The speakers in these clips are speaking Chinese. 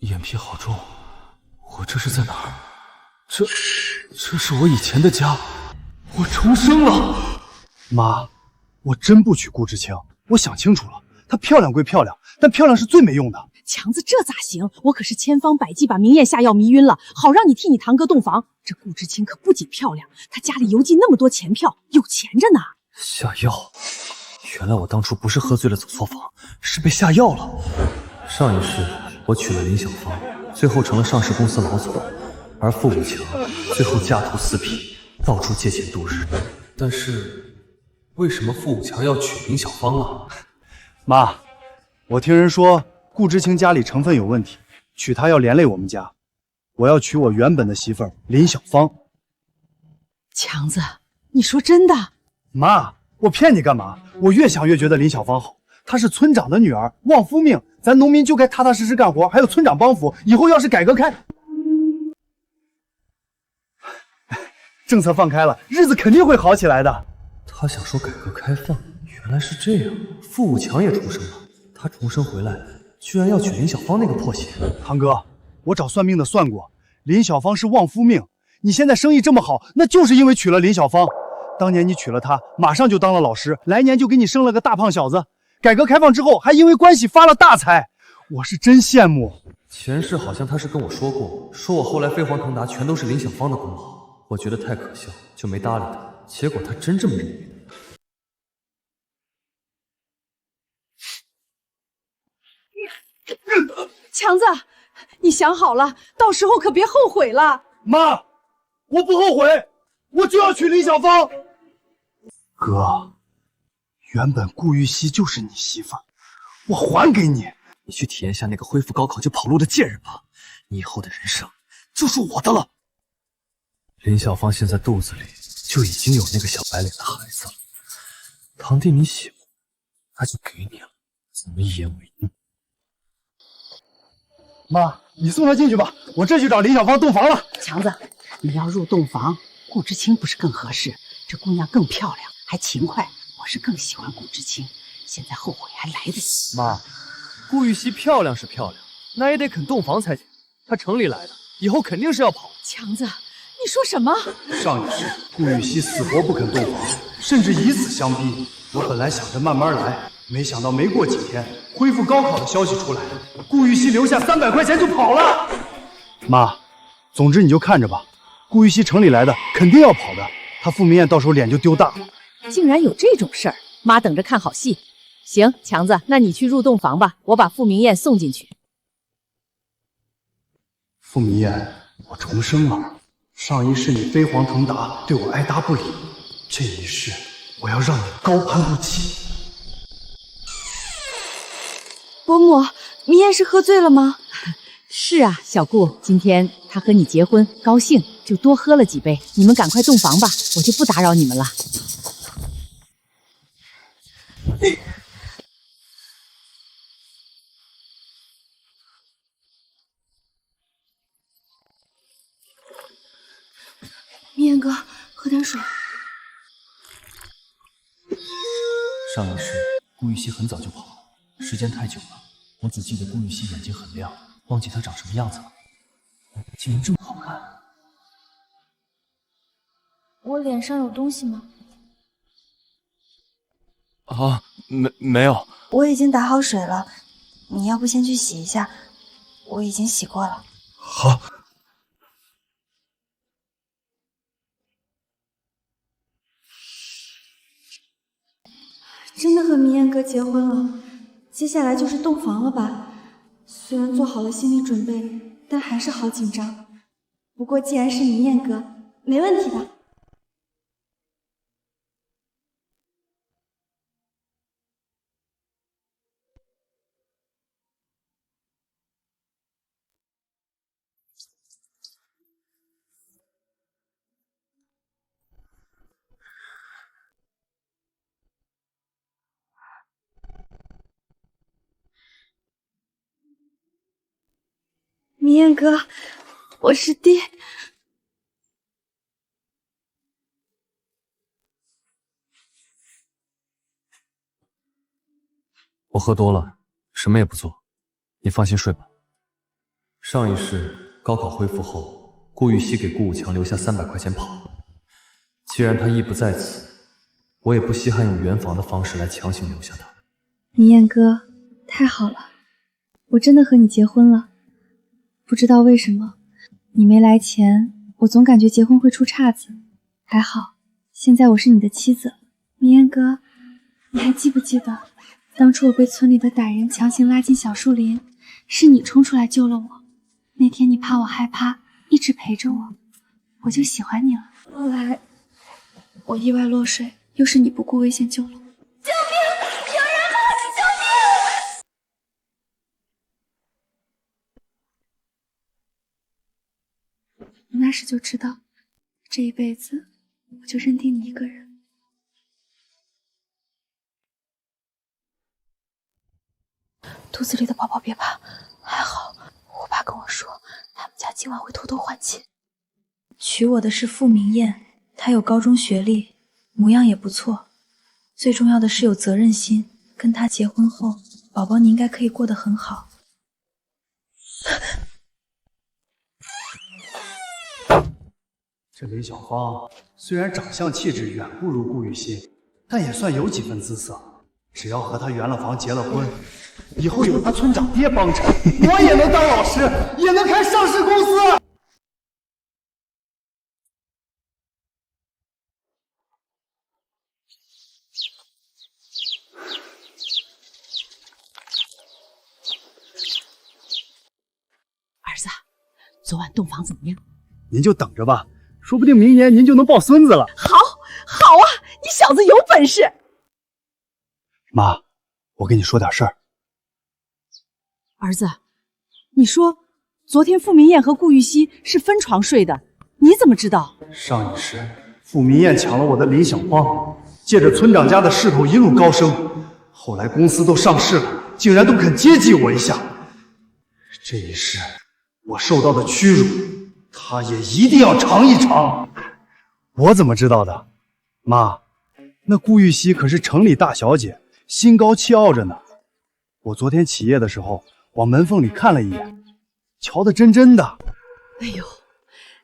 眼皮好重，我这是在哪儿？这是我以前的家，我重生了。妈，我真不娶顾知青，我想清楚了，她漂亮归漂亮，但漂亮是最没用的。强子，这咋行？我可是千方百计把明艳下药迷晕了，好让你替你堂哥洞房。这顾知青可不仅漂亮，她家里邮寄那么多钱票，有钱着呢。下药？原来我当初不是喝醉了走错房，是被下药了。上一世我娶了林小芳，最后成了上市公司老总，而傅武强最后家徒四壁，到处借钱度日。但是为什么傅武强要娶林小芳啊？妈，我听人说顾知青家里成分有问题，娶她要连累我们家。我要娶我原本的媳妇儿林小芳。强子，你说真的？妈，我骗你干嘛？我越想越觉得林小芳好，她是村长的女儿，望夫命，咱农民就该踏踏实实干活，还有村长帮扶。以后要是改革政策放开了，日子肯定会好起来的。他想说改革开放，原来是这样。傅武强也重生了，他重生回来，居然要娶林小芳那个破鞋。堂哥，我找算命的算过，林小芳是旺夫命。你现在生意这么好，那就是因为娶了林小芳。当年你娶了她，马上就当了老师，来年就给你生了个大胖小子。改革开放之后，还因为关系发了大财，我是真羡慕。前世好像他是跟我说过，说我后来飞黄腾达全都是林小芳的功劳，我觉得太可笑，就没搭理他。结果他真这么认为的。强子，你想好了，到时候可别后悔了。妈，我不后悔，我就要娶林小芳。哥，原本顾玉溪就是你媳妇儿，我还给你。你去体验下那个恢复高考就跑路的贱人吧，你以后的人生就是我的了。林小芳现在肚子里就已经有那个小白脸的孩子了，堂弟你喜欢，那就给你了，怎么一言为定？妈，你送她进去吧，我这就找林小芳洞房了。强子，你要入洞房，顾知青不是更合适？这姑娘更漂亮，还勤快，我是更喜欢顾知青。现在后悔还来得及。妈，顾玉溪漂亮是漂亮，那也得肯洞房才行。她城里来的，以后肯定是要跑。强子，你说什么？上一世顾玉溪死活不肯洞房，甚至以死相逼。我本来想着慢慢来，没想到没过几天，恢复高考的消息出来，顾玉溪留下300块钱就跑了。妈，总之你就看着吧，顾玉溪城里来的肯定要跑的，他傅明艳到时候脸就丢大了。竟然有这种事儿，妈等着看好戏。行，强子，那你去入洞房吧，我把傅明艳送进去。傅明艳，我重生了。上一世你飞黄腾达，对我爱答不理，这一世我要让你高攀不起。伯母，明艳是喝醉了吗？是啊，小顾，今天他和你结婚，高兴就多喝了几杯。你们赶快洞房吧，我就不打扰你们了。明艳哥，喝点水。上一世顾玉溪很早就跑了，时间太久了，我只记得顾玉溪眼睛很亮，忘记她长什么样子了。竟然这么好看！我脸上有东西吗？啊，没有。我已经打好水了，你要不先去洗一下？我已经洗过了。好。真的和明艳哥结婚了，接下来就是洞房了吧？虽然做好了心理准备，但还是好紧张。不过既然是明艳哥，没问题的。明艳哥，我是弟。我喝多了，什么也不做，你放心睡吧。上一世高考恢复后，顾玉溪给顾武强留下300块钱跑了。既然他意不在此，我也不稀罕用圆房的方式来强行留下他。明艳哥，太好了，我真的和你结婚了。不知道为什么，你没来前，我总感觉结婚会出岔子。还好，现在我是你的妻子了。明艳哥，你还记不记得，当初我被村里的歹人强行拉进小树林，是你冲出来救了我。那天你怕我害怕，一直陪着我，我就喜欢你了。后来我意外落水，又是你不顾危险救了我。救命！有人吗？救命！我那时就知道，这一辈子我就认定你一个人。肚子里的宝宝别怕，还好我爸跟我说，他们家今晚会偷偷换亲。娶我的是傅明艳，她有高中学历，模样也不错，最重要的是有责任心。跟她结婚后，宝宝你应该可以过得很好。这林小芳虽然长相气质远不如顾玉溪，但也算有几分姿色。只要和她圆了房结了婚，以后有她村长爹帮衬，我也能当老师，也能开上市公司。儿子，昨晚洞房怎么样？您就等着吧，说不定明年您就能抱孙子了。好啊，你小子有本事！妈，我跟你说点事儿。儿子，你说昨天傅明艳和顾玉溪是分床睡的，你怎么知道？上一世，傅明艳抢了我的林小芳，借着村长家的势头一路高升，后来公司都上市了，竟然都肯接济我一下。这一世，我受到的屈辱，他也一定要尝一尝。我怎么知道的？妈，那顾玉溪可是城里大小姐，心高气傲着呢。我昨天起夜的时候，往门缝里看了一眼，瞧得真真的。哎呦，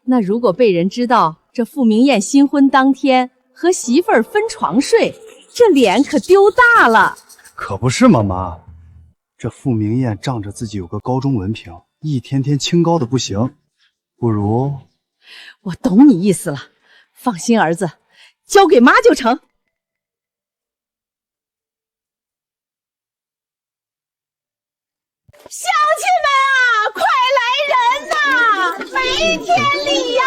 那如果被人知道这傅明艳新婚当天和媳妇儿分床睡，这脸可丢大了。可不是嘛，妈。这傅明艳仗着自己有个高中文凭，一天天清高的不行，不如……我懂你意思了，放心，儿子，交给妈就成。乡亲们啊，快来人呐！没天理呀！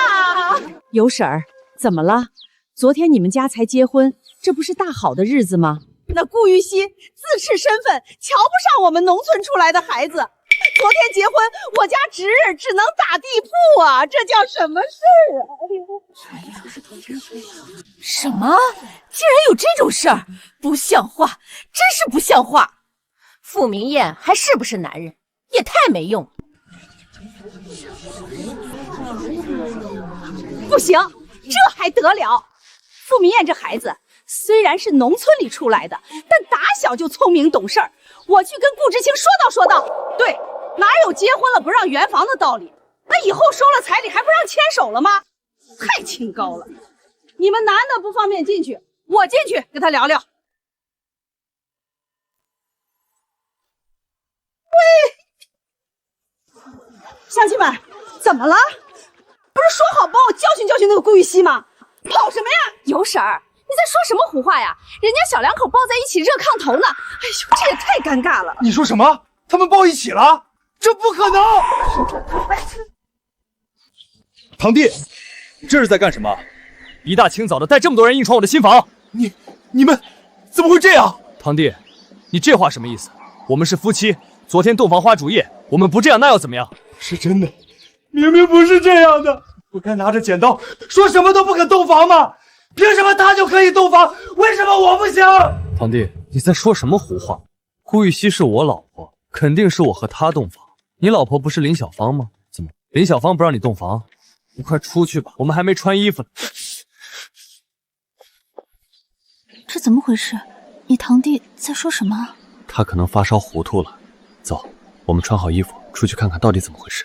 尤婶儿，怎么了？昨天你们家才结婚，这不是大好的日子吗？那顾玉溪自恃身份，瞧不上我们农村出来的孩子。昨天结婚，我家侄儿只能打地铺啊，这叫什么事儿啊？什么？竟然有这种事儿，不像话，真是不像话！傅明艳还是不是男人，也太没用了。不行，这还得了？傅明艳这孩子虽然是农村里出来的，但打小就聪明懂事儿。我去跟顾知青说道。对，哪有结婚了不让圆房的道理？那以后收了彩礼还不让牵手了吗？太清高了！你们男的不方便进去，我进去跟他聊聊。喂，乡亲们，怎么了？不是说好帮我教训教训那个顾玉溪吗？跑什么呀？尤婶儿，你在说什么胡话呀？人家小两口抱在一起热炕头呢。哎呦，这也太尴尬了！你说什么？他们抱一起了？这不可能！堂弟，这是在干什么？一大清早的带这么多人硬闯我的新房，你们怎么会这样？堂弟，你这话什么意思？我们是夫妻，昨天洞房花烛夜，我们不这样那要怎么样？是真的，明明不是这样的。不该拿着剪刀说什么都不肯洞房吗？凭什么他就可以洞房，为什么我不行？堂弟，你在说什么胡话？顾玉溪是我老婆，肯定是我和她洞房。你老婆不是林小芳吗？怎么林小芳不让你洞房？你快出去吧，我们还没穿衣服呢。这怎么回事？你堂弟在说什么？他可能发烧糊涂了。走，我们穿好衣服出去看看到底怎么回事。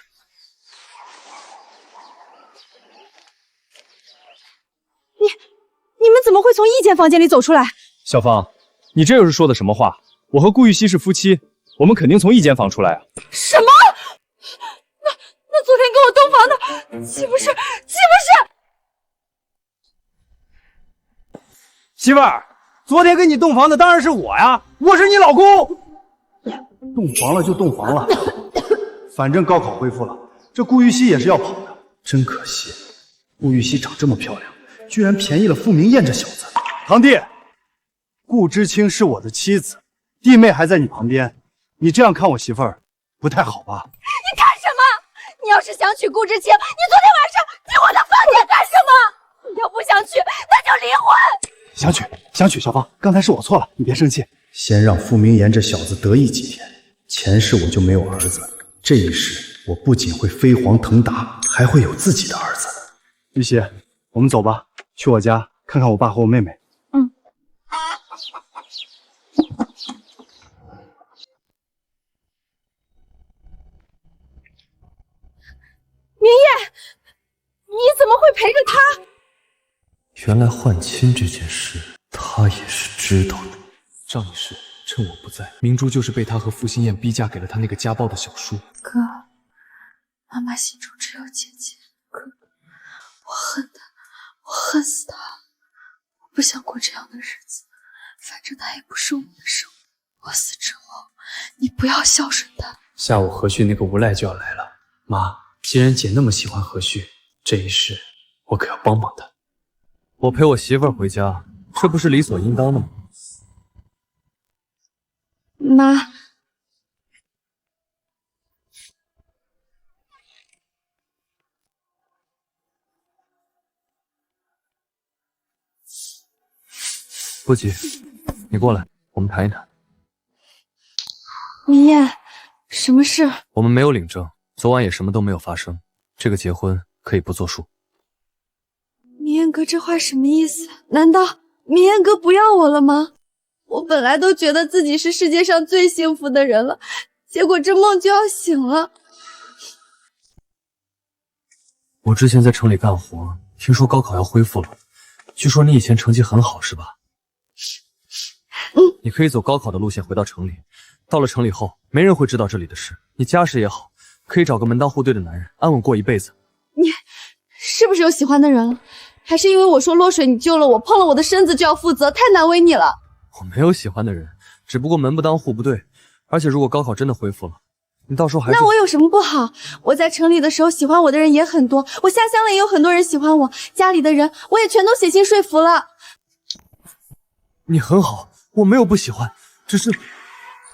会从一间房间里走出来？小芳，你这又是说的什么话？我和顾玉溪是夫妻，我们肯定从一间房出来啊！什么？那昨天跟我洞房的，岂不是？媳妇儿，昨天跟你洞房的当然是我呀，我是你老公。洞房了就洞房了，反正高考恢复了，这顾玉溪也是要跑的。真可惜，顾玉溪长这么漂亮，居然便宜了傅明燕这小子。堂弟，顾知青是我的妻子，弟妹还在你旁边，你这样看我媳妇儿不太好吧？你干什么？你要是想娶顾知青，你昨天晚上进我的饭店干什么？你要不想娶，那就离婚。想娶，小芳，刚才是我错了，你别生气。先让傅明言这小子得意几天，前世我就没有儿子，这一世我不仅会飞黄腾达，还会有自己的儿子。玉溪，我们走吧，去我家看看我爸和我妹妹。明夜，你怎么会陪着他？原来换亲这件事，他也是知道的。赵女士，趁我不在，明珠就是被他和傅心燕逼嫁给了他那个家暴的小叔。哥，妈妈心中只有姐姐。哥，我恨他，我恨死他了。我不想过这样的日子，反正他也不是我们的生活。我死之后，你不要孝顺他。下午何旭那个无赖就要来了，妈，既然姐那么喜欢何旭，这一世我可要帮帮他。我陪我媳妇儿回家，这不是理所应当的吗？妈，不急，你过来，我们谈一谈。明燕，什么事？我们没有领证，昨晚也什么都没有发生，这个结婚可以不作数。明燕哥这话什么意思？难道明燕哥不要我了吗？我本来都觉得自己是世界上最幸福的人了，结果这梦就要醒了。我之前在城里干活，听说高考要恢复了，据说你以前成绩很好是吧？你可以走高考的路线回到城里，到了城里后，没人会知道这里的事。你家世也好，可以找个门当户对的男人，安稳过一辈子。你是不是有喜欢的人了？还是因为我说落水你救了我，碰了我的身子就要负责，太难为你了？我没有喜欢的人，只不过门不当户不对。而且如果高考真的恢复了，你到时候还是……那我有什么不好？我在城里的时候喜欢我的人也很多，我下乡了也有很多人喜欢我，家里的人我也全都写信说服了。你很好，我没有不喜欢，只是……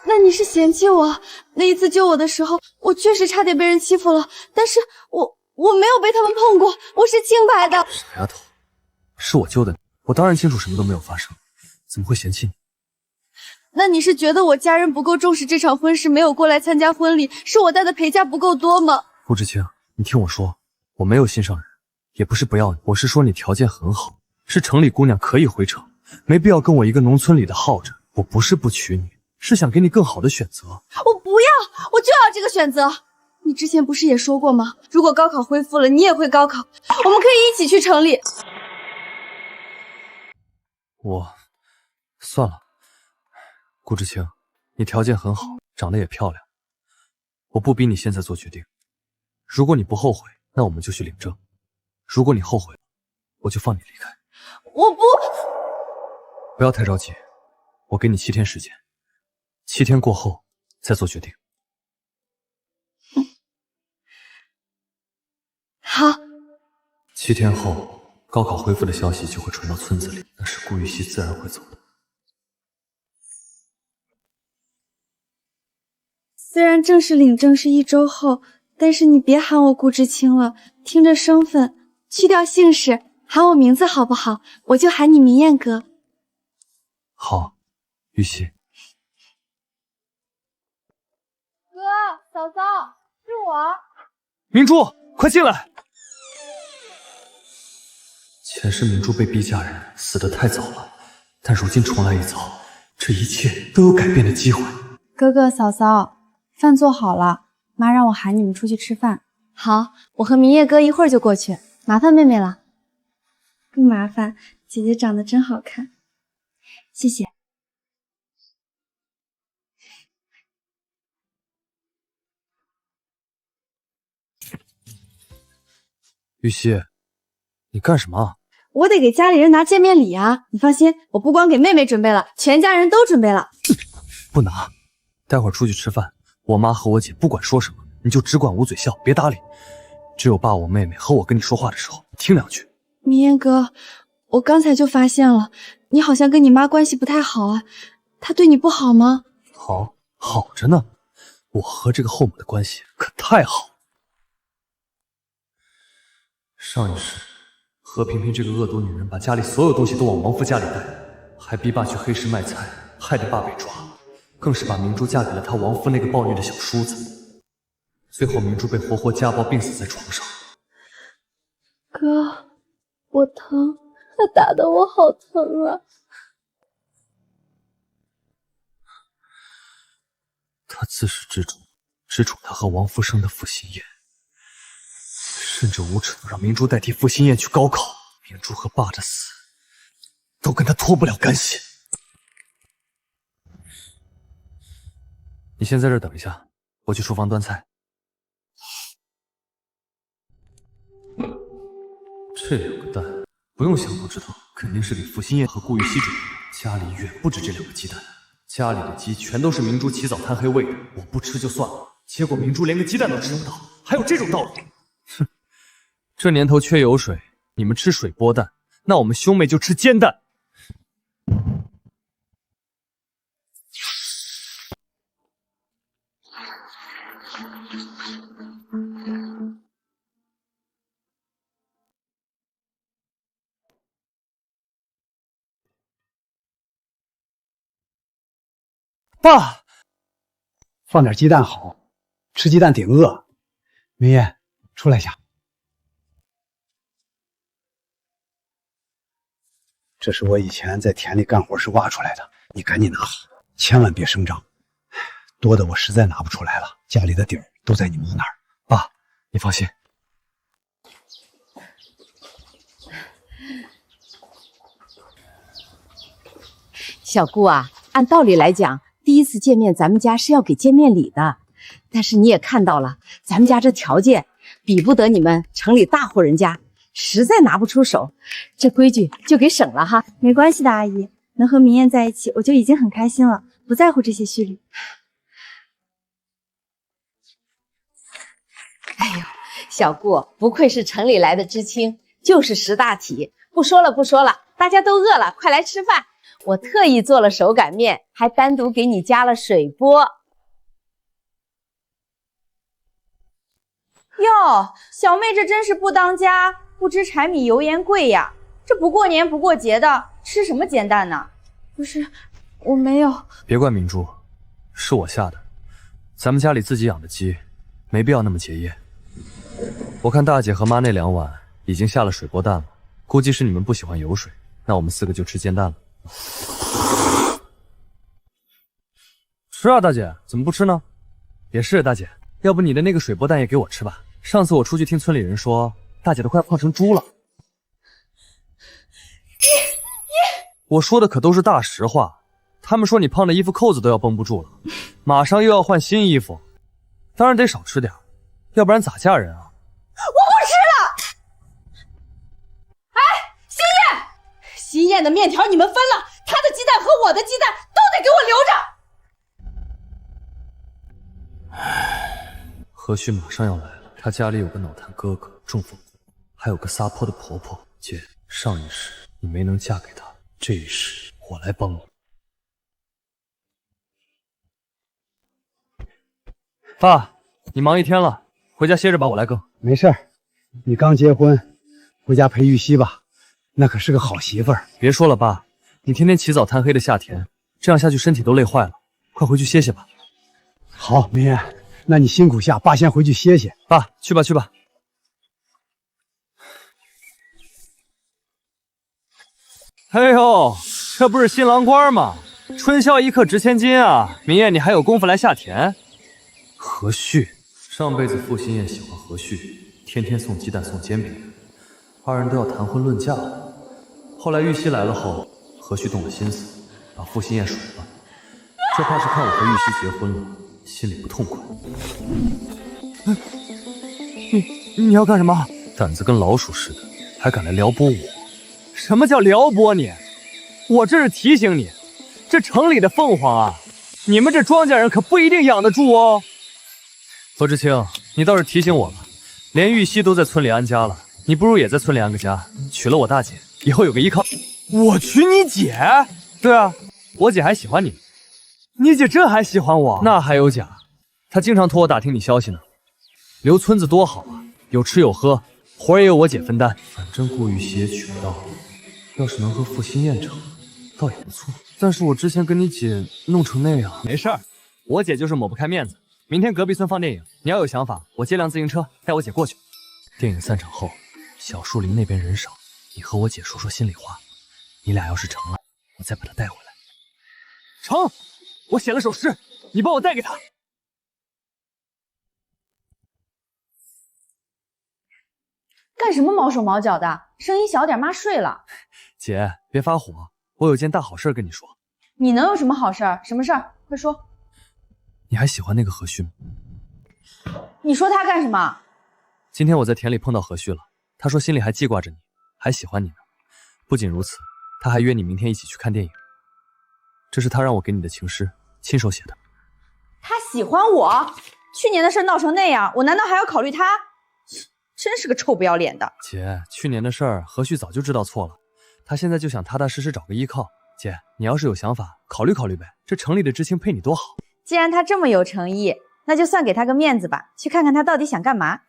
那你是嫌弃我？那一次救我的时候，我确实差点被人欺负了，但是我没有被他们碰过，我是清白的。傻丫头，是我救的你，我当然清楚什么都没有发生，怎么会嫌弃你？那你是觉得我家人不够重视这场婚事，没有过来参加婚礼，是我带的陪嫁不够多吗？顾知青，你听我说，我没有心上人，也不是不要你，我是说你条件很好，是城里姑娘可以回城，没必要跟我一个农村里的耗着。我不是不娶你，是想给你更好的选择。我不要，我就要这个选择。你之前不是也说过吗？如果高考恢复了，你也会高考，我们可以一起去城里。算了，顾知青，你条件很好，长得也漂亮，我不逼你现在做决定。如果你不后悔，那我们就去领证；如果你后悔，我就放你离开。我不要太着急，我给你7天时间，7天过后再做决定。好。7天后，高考恢复的消息就会传到村子里，那时顾玉溪自然会走的。虽然正式领证是1周后，但是你别喊我顾知青了，听着生分，去掉姓氏，喊我名字好不好？我就喊你明艳哥。好，玉溪。哥，嫂嫂，是我。明珠，快进来！前世明珠被逼嫁人，死得太早了，但如今重来一遭，这一切都有改变的机会。哥哥嫂嫂，饭做好了，妈让我喊你们出去吃饭。好，我和明夜哥一会儿就过去，麻烦妹妹了。不麻烦，姐姐长得真好看，谢谢。玉溪，你干什么？我得给家里人拿见面礼啊！你放心，我不光给妹妹准备了，全家人都准备了。不拿，待会儿出去吃饭，我妈和我姐不管说什么，你就只管捂嘴笑，别搭理。只有爸、我妹妹和我跟你说话的时候，你听两句。明艳哥，我刚才就发现了，你好像跟你妈关系不太好啊，她对你不好吗？好着呢，我和这个后母的关系可太好。上一世，何萍萍这个恶毒女人把家里所有东西都往王夫家里带，还逼爸去黑市卖菜，害得爸被抓，更是把明珠嫁给了他王夫那个暴虐的小叔子。最后明珠被活活家暴病死在床上。哥，我疼，他打得我好疼啊！他自始至终只宠他和王夫生的傅心燕，甚至无耻的让明珠代替傅心燕去高考。明珠和爸的死都跟他脱不了干系。你先在这儿等一下，我去厨房端菜。这两个蛋，不用想都知道，肯定是给傅心燕和顾玉溪准备的。家里远不止这两个鸡蛋，家里的鸡全都是明珠起早贪黑喂的，我不吃就算了，结果明珠连个鸡蛋都吃不到，还有这种道理？哼，这年头缺油水，你们吃水波蛋，那我们兄妹就吃煎蛋。爸，放点鸡蛋好，吃鸡蛋顶饿。明艳，出来一下。这是我以前在田里干活时挖出来的，你赶紧拿好，千万别生长，多的我实在拿不出来了。家里的底儿都在你妈那儿。爸，你放心。小姑啊，按道理来讲，第一次见面咱们家是要给见面礼的，但是你也看到了，咱们家这条件比不得你们城里大户人家，实在拿不出手，这规矩就给省了哈。没关系的，阿姨，能和明艳在一起，我就已经很开心了，不在乎这些序礼。哎呦，小顾不愧是城里来的知青，就是识大体。不说了，大家都饿了，快来吃饭。我特意做了手擀面，还单独给你加了水波。哟，小妹这真是不当家，不知柴米油盐贵呀！这不过年不过节的，吃什么煎蛋呢？不是，我没有。别怪明珠，是我下的。咱们家里自己养的鸡，没必要那么节约。我看大姐和妈那2碗已经下了水波蛋了，估计是你们不喜欢油水，那我们4个就吃煎蛋了。吃啊，大姐，怎么不吃呢？也是，大姐，要不你的那个水波蛋也给我吃吧。上次我出去听村里人说，大姐都快胖成猪了。我说的可都是大实话，他们说你胖的衣服扣子都要绷不住了，马上又要换新衣服，当然得少吃点，要不然咋嫁人啊？我不吃了！哎，新燕的面条你们分了，她的鸡蛋和我的鸡蛋都得给我留着。何旭马上要来了，他家里有个脑瘫哥哥中风，还有个撒泼的婆婆。姐，上一世你没能嫁给他，这一世我来帮你。爸，你忙一天了，回家歇着吧，我来更。没事儿，你刚结婚，回家陪玉溪吧，那可是个好媳妇儿。别说了，爸，你天天起早贪黑的下田，这样下去身体都累坏了，快回去歇歇吧。好，明艳，那你辛苦下，爸先回去歇歇。爸，去吧去吧。哎呦，这不是新郎官吗？春宵一刻值千金啊！明艳，你还有功夫来下田？何旭，上辈子傅心燕喜欢何旭，天天送鸡蛋送煎饼，2人都要谈婚论嫁了。后后来玉溪来了后，何须动了心思，把傅心燕甩了。这怕是看我和玉溪结婚了，心里不痛快。你要干什么？胆子跟老鼠似的，还敢来撩拨我？什么叫撩拨你？我这是提醒你，这城里的凤凰啊，你们这庄稼人可不一定养得住哦。何志清，你倒是提醒我了，连玉溪都在村里安家了，你不如也在村里安个家，娶了我大姐，以后有个依靠。我娶你姐？对啊，我姐还喜欢你。你姐这还喜欢我？那还有假？她经常托我打听你消息呢。留村子多好啊，有吃有喝，活儿也有我姐分担。反正顾玉溪也娶不到，要是能和傅心燕成，倒也不错。但是我之前跟你姐弄成那样，没事儿，我姐就是抹不开面子。明天隔壁村放电影，你要有想法，我借辆自行车带我姐过去。电影散场后，小树林那边人少，你和我姐说说心里话。你俩要是成了，我再把她带回来。成，我写了首诗，你帮我带给她。干什么毛手毛脚的？声音小点，妈睡了。姐，别发火，我有件大好事跟你说。你能有什么好事儿？什么事儿？快说。你还喜欢那个何须吗？你说他干什么？今天我在田里碰到何须了，他说心里还记挂着你，还喜欢你呢。不仅如此，他还约你明天一起去看电影。这是他让我给你的情诗，亲手写的。他喜欢我？去年的事闹成那样，我难道还要考虑他？真是个臭不要脸的。姐，去年的事儿，何须早就知道错了，他现在就想踏踏实实找个依靠。姐，你要是有想法，考虑考虑呗。这城里的知青配你多好。既然他这么有诚意，那就算给他个面子吧，去看看他到底想干嘛。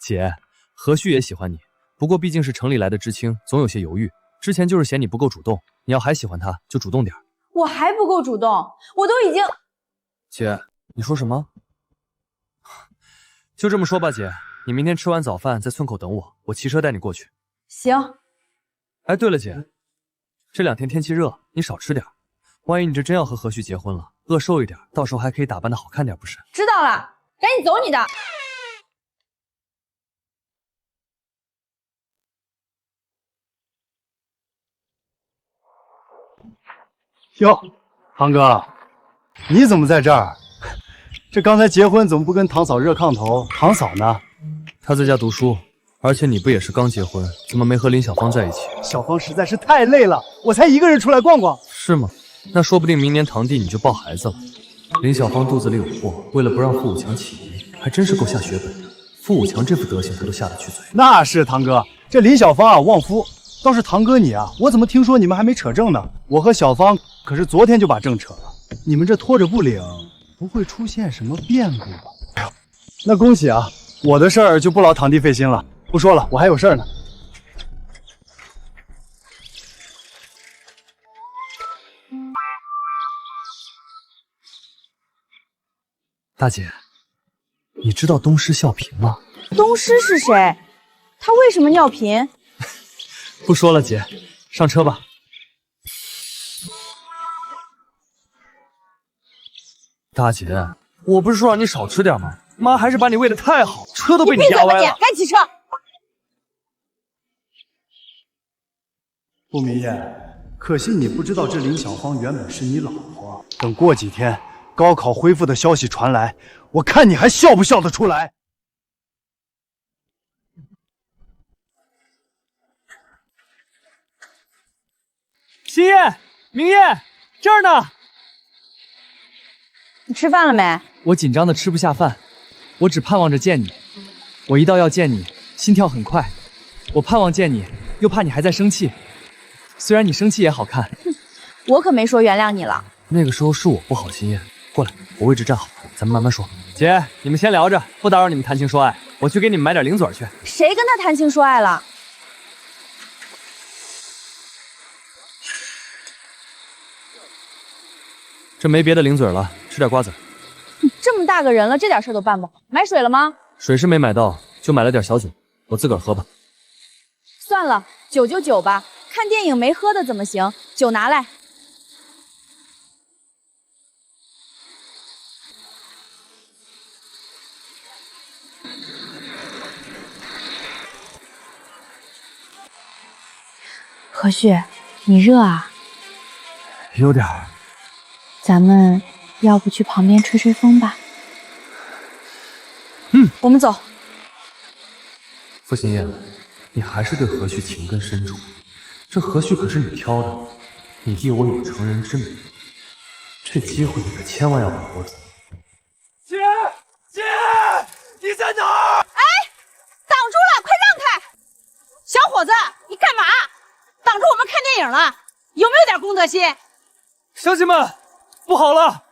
姐，何须也喜欢你，不过毕竟是城里来的知青，总有些犹豫。之前就是嫌你不够主动，你要还喜欢他，就主动点。我还不够主动，我都已经……姐，你说什么？就这么说吧，姐，你明天吃完早饭在村口等我，我骑车带你过去。行。哎，对了，姐，这2天天气热，你少吃点。万一你这真要和何须结婚了，饿瘦一点，到时候还可以打扮的好看点，不是？知道了，赶紧走你的。哟，堂哥，你怎么在这儿？这刚才结婚怎么不跟堂嫂热炕头？堂嫂呢？她在家读书，而且你不也是刚结婚，怎么没和林小芳在一起？小芳实在是太累了，我才一个人出来逛逛。是吗？那说不定明年堂弟你就抱孩子了。林小芳肚子里有货，为了不让傅武强起疑，还真是够下血本的。傅武强这副德行，他都下得去嘴。那是堂哥，这林小芳啊，旺夫。倒是堂哥你啊，我怎么听说你们还没扯证呢？我和小芳可是昨天就把证扯了，你们这拖着不领，不会出现什么变故吧？哎呦，那恭喜啊！我的事儿就不劳堂弟费心了，不说了，我还有事儿呢。大姐，你知道东施效颦吗？东施是谁？他为什么尿频？不说了，姐，上车吧。大姐，我不是说让你少吃点吗？妈还是把你喂得太好，车都被你压歪了。赶紧骑车。顾明艳，可惜你不知道，这林小芳原本是你老婆。等过几天高考恢复的消息传来，我看你还笑不笑得出来。心燕、明燕，这儿呢。你吃饭了没？我紧张的吃不下饭，我只盼望着见你。我一到要见你，心跳很快。我盼望见你，又怕你还在生气。虽然你生气也好看。我可没说原谅你了。那个时候是我不好，心燕，过来，我位置站好，咱们慢慢说。姐，你们先聊着，不打扰你们谈情说爱。我去给你们买点零嘴去。谁跟他谈情说爱了？这没别的零嘴了，吃点瓜子。这么大个人了，这点事都办不好。买水了吗？水是没买到，就买了点小酒，我自个儿喝吧。算了，酒就酒吧，看电影没喝的怎么行？酒拿来。何旭，你热啊？有点儿。咱们要不去旁边吹吹风吧？我们走。傅新叶，你还是对何旭情根深重。这何旭可是你挑的，你弟我有成人之美，这机会你可千万要把握住。姐，你在哪儿？挡住了，快让开！小伙子，你干嘛？挡住我们看电影了？有没有点公德心？乡亲们，不好了，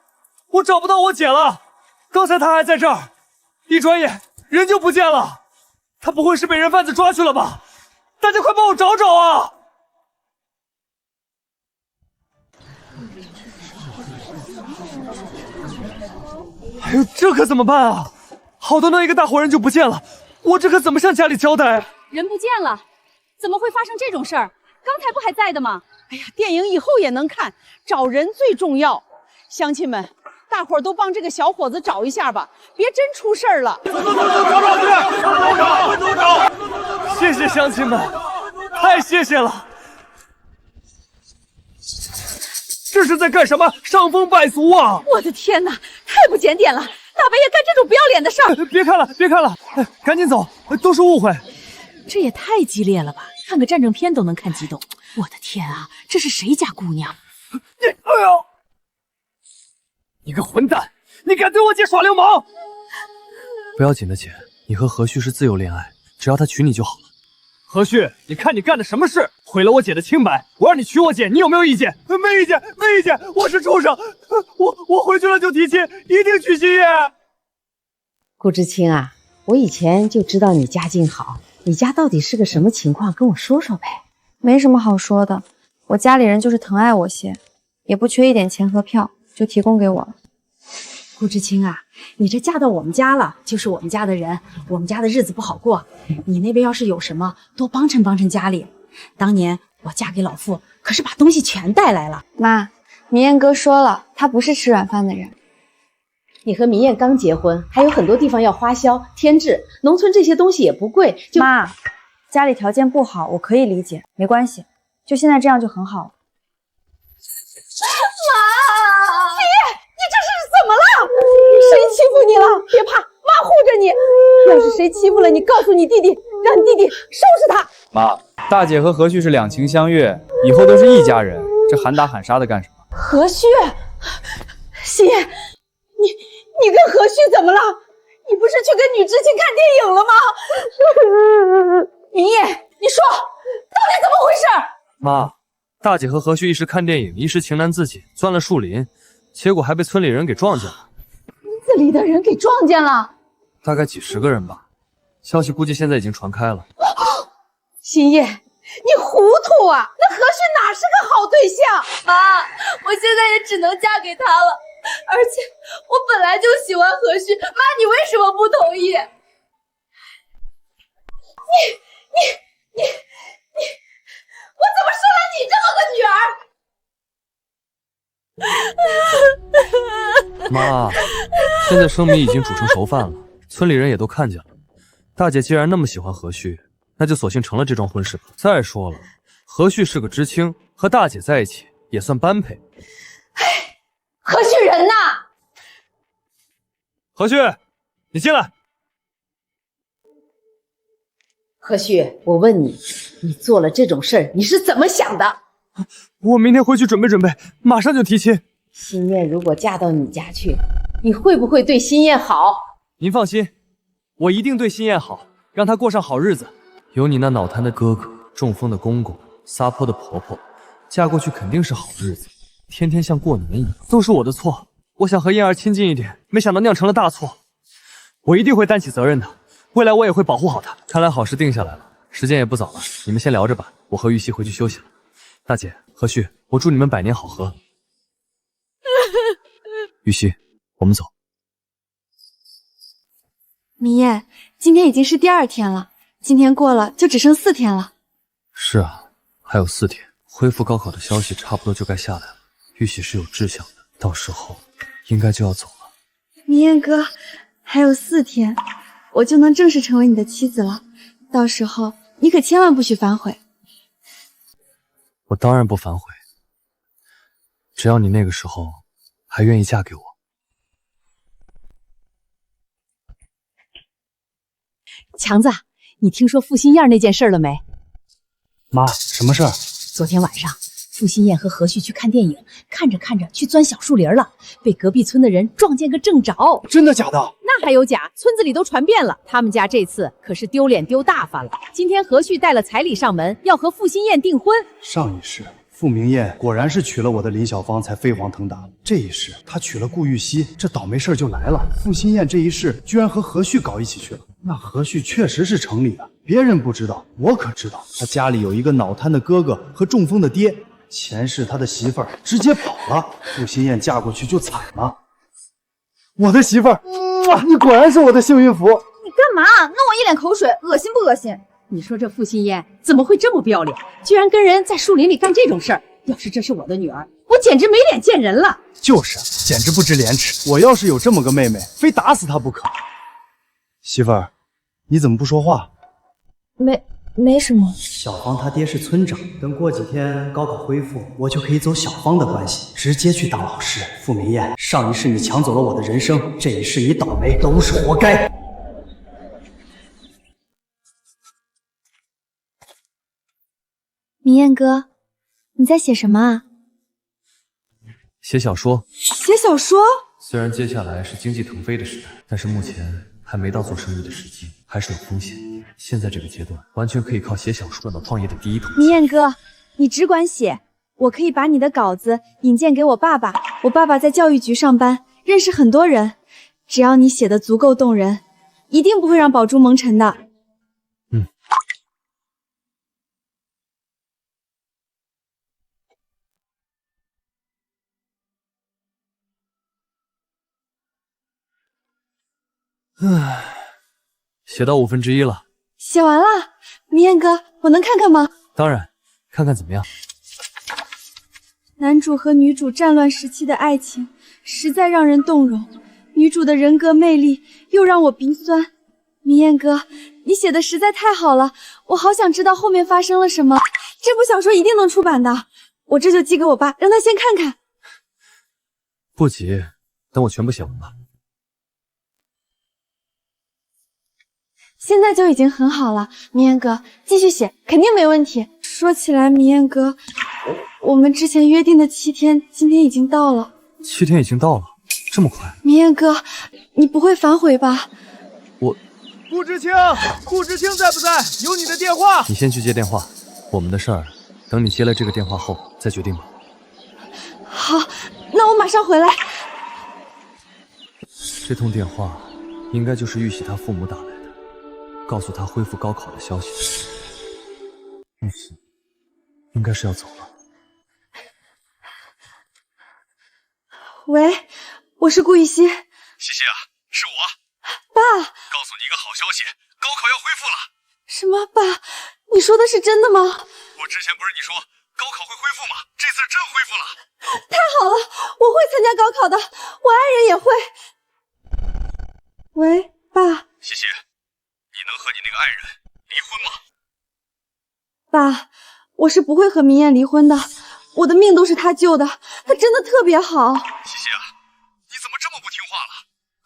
我找不到我姐了。刚才她还在这儿，一转眼人就不见了。她不会是被人贩子抓去了吧？大家快帮我找找啊！哎呦，这可怎么办啊？好端端一个大活人就不见了，我这可怎么向家里交代？人不见了，怎么会发生这种事儿？刚才不还在的吗？哎呀，电影以后也能看，找人最重要。乡亲们，大伙儿都帮这个小伙子找一下吧，别真出事儿了。谢谢乡亲们，太谢谢了。这是在干什么？伤风败俗啊！我的天哪，太不检点了！大半夜干这种不要脸的事儿！别看了，别看了，赶紧走，都是误会。这也太激烈了吧！看个战争片都能看激动。我的天啊，这是谁家姑娘？哎呦！你个混蛋，你敢对我姐耍流氓！不要紧的，姐，你和何旭是自由恋爱，只要他娶你就好了。何旭，你看你干的什么事，毁了我姐的清白！我让你娶我姐，你有没有意见？没意见，没意见。我是畜生，我回去了就提亲，一定娶新叶。顾知青啊，我以前就知道你家境好，你家到底是个什么情况？跟我说说呗。没什么好说的，我家里人就是疼爱我些，也不缺一点钱和票，就提供给我了。顾知青啊，你这嫁到我们家了，就是我们家的人，我们家的日子不好过。你那边要是有什么，多帮衬帮衬家里。当年我嫁给老傅，可是把东西全带来了。妈，明艳哥说了，他不是吃软饭的人。你和明艳刚结婚，还有很多地方要花销添置，农村这些东西也不贵。妈，家里条件不好，我可以理解，没关系，就现在这样就很好了。妈，你这是怎么了？谁欺负你了？别怕，妈护着你。要是谁欺负了你，告诉你弟弟，让你弟弟收拾他。妈，大姐和何旭是两情相悦，以后都是一家人，这喊打喊杀的干什么？何旭，心叶，你跟何旭怎么了？你不是去跟女知青看电影了吗？明叶，你说到底怎么回事？妈，大姐和何旭一时看电影，一时情难自禁，钻了树林，结果还被村里人给撞见了。村子里的人给撞见了，大概几十个人吧，消息估计现在已经传开了。心叶，你糊涂啊！那何旭哪是个好对象？妈，我现在也只能嫁给他了，而且我本来就喜欢何旭，妈，你为什么不同意？你，我怎么生了你这么个女儿？妈，现在生米已经煮成熟饭了，村里人也都看见了。大姐既然那么喜欢何旭，那就索性成了这桩婚事吧。再说了，何旭是个知青，和大姐在一起也算般配。何旭人呢？何旭，你进来。何旭，我问你，你做了这种事儿，你是怎么想的？我明天回去准备准备，马上就提亲。心燕如果嫁到你家去，你会不会对心燕好？您放心，我一定对心燕好，让她过上好日子。有你那脑瘫的哥哥，中风的公公，撒泼的婆婆，嫁过去肯定是好日子，天天像过年一样。都是我的错，我想和燕儿亲近一点，没想到酿成了大错。我一定会担起责任的，未来我也会保护好她。看来好事定下来了，时间也不早了，你们先聊着吧，我和玉溪回去休息了。大姐，何旭，我祝你们百年好合。玉溪，我们走。明艳，今天已经是第2天了，今天过了就只剩4天了。是啊，还有4天，恢复高考的消息差不多就该下来了。玉玺是有志向的，到时候应该就要走了。明艳哥，还有4天，我就能正式成为你的妻子了。到时候你可千万不许反悔。我当然不反悔，只要你那个时候还愿意嫁给我。强子，你听说傅新燕那件事了没？妈，什么事儿？昨天晚上，傅新燕和何旭去看电影，看着看着去钻小树林了，被隔壁村的人撞见个正着。真的假的？那还有假，村子里都传遍了。他们家这次可是丢脸丢大发了。今天何旭带了彩礼上门，要和傅新燕订婚。上一世，傅明燕果然是娶了我的林小芳才飞黄腾达。这一世，她娶了顾玉溪，这倒霉事儿就来了。傅新燕这一世居然和何旭搞一起去了。那何旭确实是城里的，别人不知道，我可知道。他家里有一个脑瘫的哥哥和中风的爹，前世他的媳妇儿直接跑了，傅新燕嫁过去就惨了。我的媳妇儿，你果然是我的幸运符。你干嘛？弄我一脸口水，恶心不恶心？你说这傅新燕怎么会这么不要脸，居然跟人在树林里干这种事儿？要是这是我的女儿，我简直没脸见人了。就是，简直不知廉耻。我要是有这么个妹妹，非打死她不可。媳妇儿，你怎么不说话？没什么。小芳她爹是村长，等过几天高考恢复，我就可以走小芳的关系，直接去当老师。傅明燕，上一世你抢走了我的人生，这一世你倒霉，都是活该。明燕哥，你在写什么啊？写小说。写小说？虽然接下来是经济腾飞的时代，但是目前还没到做生意的时机，还是有风险。现在这个阶段，完全可以靠写小说赚到创业的第一桶金。明燕哥，你只管写，我可以把你的稿子引荐给我爸爸。我爸爸在教育局上班，认识很多人。只要你写的足够动人，一定不会让宝珠蒙尘的。写到1/5了。写完了，明燕哥，我能看看吗？当然，看看怎么样？男主和女主战乱时期的爱情实在让人动容，女主的人格魅力又让我鼻酸。明燕哥，你写的实在太好了，我好想知道后面发生了什么。这部小说一定能出版的，我这就寄给我爸，让他先看看。不急，等我全部写完吧。现在就已经很好了，明燕哥，继续写，肯定没问题。说起来，明燕哥，我们之前约定的7天，今天已经到了。7天已经到了，这么快？明燕哥，你不会反悔吧？顾知青，顾知青在不在？有你的电话。你先去接电话，我们的事儿，等你接了这个电话后再决定吧。好，那我马上回来。这通电话应该就是玉玺他父母打来的，告诉他恢复高考的消息。玉玺应该是要走了。喂，我是顾玉熙。西西啊，是我。爸，告诉你一个好消息，高考要恢复了。什么？爸，你说的是真的吗？我之前不是你说高考会恢复吗？这次真恢复了。太好了，我会参加高考的，我爱人也会。喂，爸。西西，你能和你那个爱人离婚吗？爸，我是不会和明艳离婚的，我的命都是他救的，他真的特别好。西西啊，你怎么这么不听话了？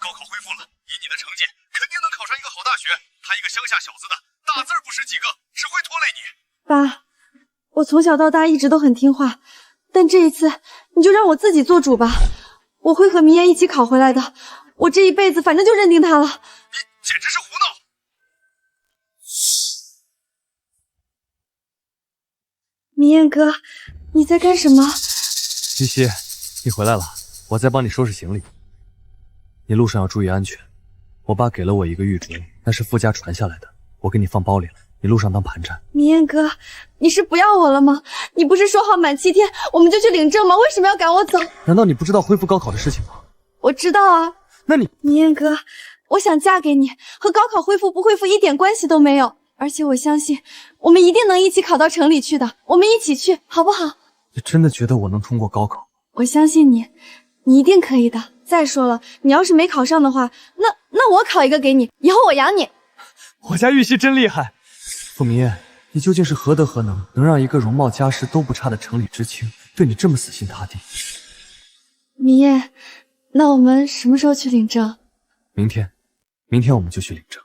高考恢复了，以你的成绩，肯定能考上一个好大学。他一个乡下小子的，大字不识几个，只会拖累你。爸，我从小到大一直都很听话，但这一次你就让我自己做主吧，我会和明艳一起考回来的。我这一辈子反正就认定他了。你简直是胡闹！明艳哥，你在干什么？玉溪，你回来了，我在帮你收拾行李。你路上要注意安全。我爸给了我一个玉镯，那是傅家传下来的，我给你放包里了，你路上当盘缠。明艳哥，你是不要我了吗？你不是说好满7天我们就去领证吗？为什么要赶我走？难道你不知道恢复高考的事情吗？我知道啊。那你……明艳哥，我想嫁给你，和高考恢复不恢复一点关系都没有。而且我相信，我们一定能一起考到城里去的。我们一起去，好不好？你真的觉得我能通过高考？我相信你，你一定可以的。再说了，你要是没考上的话，那我考一个给你，以后我养你。我家玉溪真厉害。傅明艳，你究竟是何德何能，能让一个容貌家世都不差的城里知青对你这么死心塌地？明夜，那我们什么时候去领证？明天我们就去领证。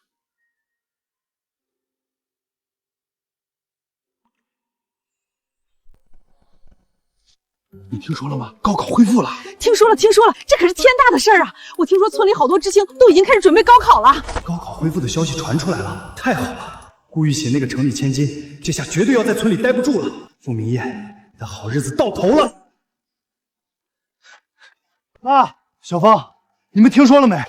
你听说了吗？高考恢复了！听说了，这可是天大的事儿啊！我听说村里好多知青都已经开始准备高考了。高考恢复的消息传出来了，太好了！顾玉玺那个城里千金，这下绝对要在村里待不住了。傅明艳，你的好日子到头了！妈，小芳，你们听说了没？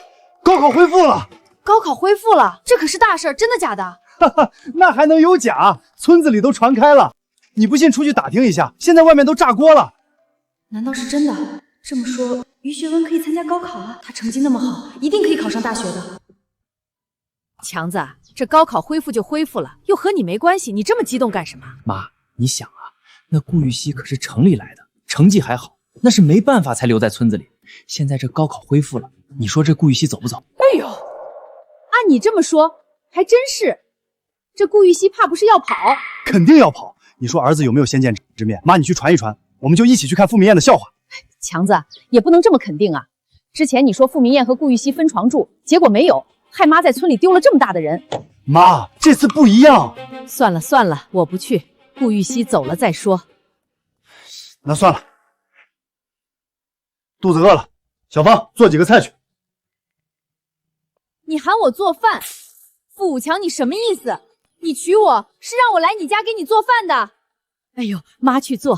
高考恢复了！高考恢复了，这可是大事，真的假的？哈哈，那还能有假？村子里都传开了，你不信出去打听一下，现在外面都炸锅了。难道是真的？这么说，于学文可以参加高考了？他成绩那么好，一定可以考上大学的。强子，这高考恢复就恢复了，又和你没关系，你这么激动干什么？妈，你想啊，那顾玉溪可是城里来的，成绩还好，那是没办法才留在村子里。现在这高考恢复了，你说这顾玉溪走不走？哎呦，按你这么说，还真是。这顾玉溪怕不是要跑？肯定要跑。你说儿子有没有先见之明？妈，你去传一传，我们就一起去看傅明艳的笑话。强子，也不能这么肯定啊。之前你说傅明艳和顾玉溪分床住，结果没有，害妈在村里丢了这么大的人。妈，这次不一样。算了，我不去，顾玉溪走了再说。那算了，肚子饿了，小芳做几个菜去。你喊我做饭，傅武强，你什么意思？你娶我是让我来你家给你做饭的。哎呦，妈去做。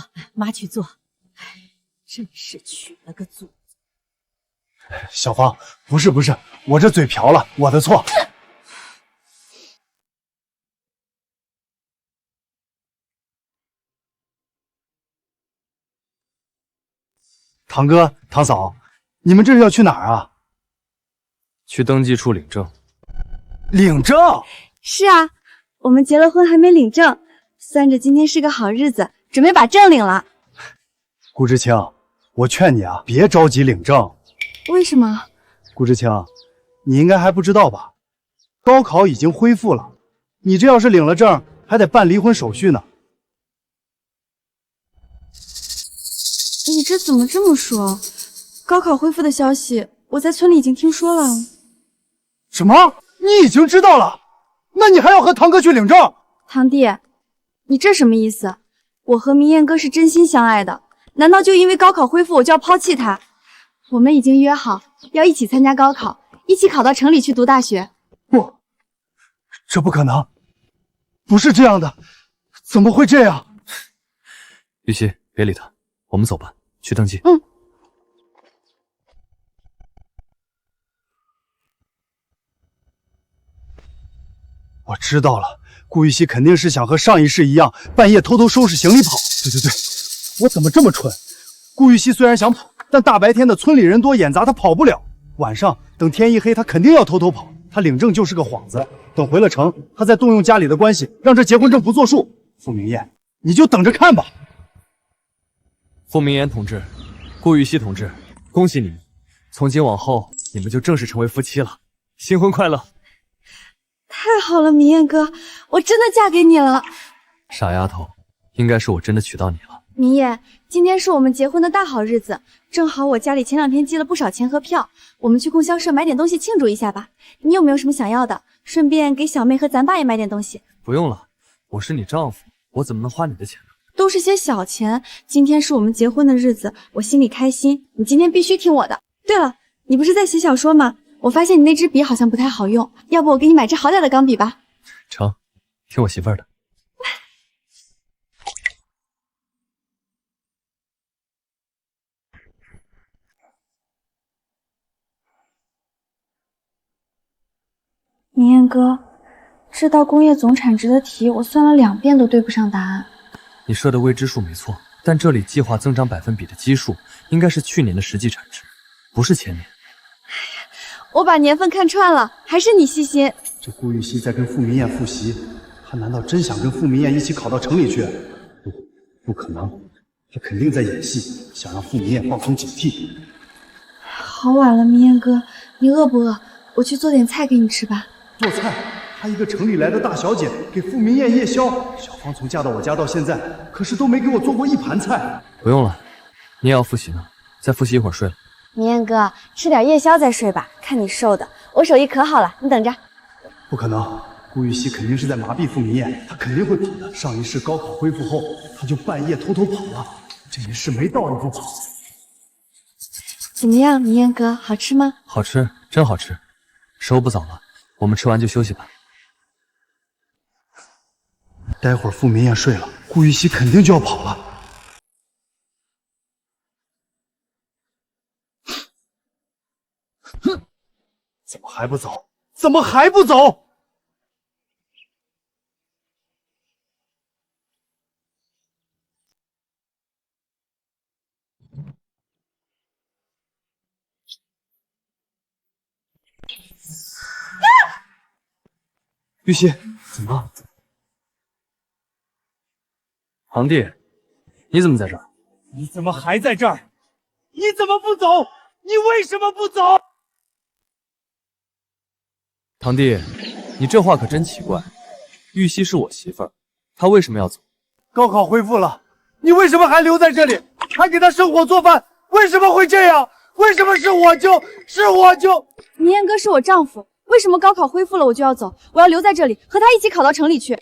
哎，真是娶了个祖。小芳，不是，我这嘴瓢了，我的错。堂哥、堂嫂，你们这是要去哪儿啊？去登记处领证。领证？是啊，我们结了婚还没领证，算着今天是个好日子，准备把证领了。顾知青，我劝你啊，别着急领证。为什么？顾知青，你应该还不知道吧？高考已经恢复了，你这要是领了证，还得办离婚手续呢。你这怎么这么说？高考恢复的消息，我在村里已经听说了。什么？你已经知道了？那你还要和堂哥去领证？堂弟，你这什么意思？我和明艳哥是真心相爱的，难道就因为高考恢复我就要抛弃他？我们已经约好要一起参加高考，一起考到城里去读大学。不，这不可能，不是这样的，怎么会这样？玉溪，别理他，我们走吧，去登记。我知道了，顾玉溪肯定是想和上一世一样，半夜偷偷收拾行李跑。对，我怎么这么蠢？顾玉溪虽然想跑，但大白天的村里人多眼杂，他跑不了。晚上等天一黑，他肯定要偷偷跑。他领证就是个幌子，等回了城，他再动用家里的关系，让这结婚证不作数。傅明艳，你就等着看吧。傅明艳同志，顾玉溪同志，恭喜你们，从今往后你们就正式成为夫妻了，新婚快乐！太好了，明艳哥，我真的嫁给你了。傻丫头，应该是我真的娶到你了。明艳，今天是我们结婚的大好日子，正好我家里前2天寄了不少钱和票，我们去供销社买点东西庆祝一下吧。你有没有什么想要的？顺便给小妹和咱爸也买点东西。不用了，我是你丈夫，我怎么能花你的钱呢？都是些小钱，今天是我们结婚的日子，我心里开心。你今天必须听我的。对了，你不是在写小说吗？我发现你那支笔好像不太好用，要不我给你买支好点的钢笔吧？成，听我媳妇儿的。明艳哥，这道工业总产值的题我算了2遍都对不上答案。你设的未知数没错，但这里计划增长1%比的基数应该是去年的实际产值，不是前年。我把年份看串了，还是你细心。这顾玉溪在跟傅明艳复习，他难道真想跟傅明艳一起考到城里去？不可能，他肯定在演戏，想让傅明艳放松警惕。好晚了，明艳哥，你饿不饿？我去做点菜给你吃吧。做菜？她一个城里来的大小姐给傅明艳夜宵。小芳从嫁到我家到现在，可是都没给我做过一盘菜。不用了，你也要复习呢，再复习一会儿睡了。明艳哥，吃点夜宵再睡吧，看你瘦的，我手艺可好了，你等着。不可能，顾玉溪肯定是在麻痹傅明艳，她肯定会跑的。上一世高考恢复后，她就半夜偷偷跑了，这一世没道理不跑。怎么样，明艳哥，好吃吗？好吃，真好吃。时候不早了，我们吃完就休息吧。待会儿傅明艳睡了，顾玉溪肯定就要跑了。哼，怎么还不走？怎么还不走？玉溪，怎么了？堂弟，你怎么在这儿？你怎么还在这儿？你怎么不走？你为什么不走？堂弟，你这话可真奇怪。玉溪是我媳妇儿，她为什么要走？高考恢复了，你为什么还留在这里？还给她生火做饭？为什么会这样？为什么是我就？明艳哥是我丈夫，为什么高考恢复了我就要走？我要留在这里，和他一起考到城里去。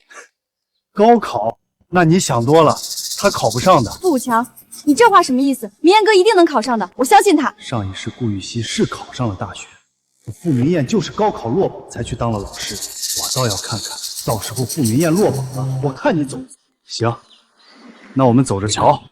高考？那你想多了，他考不上的。傅武强，你这话什么意思？明艳哥一定能考上的，我相信他。上一世顾玉溪是考上了大学，傅明艳就是高考落榜才去当了老师。我倒要看看，到时候傅明艳落榜了，我看你走不走。行，那我们走着瞧。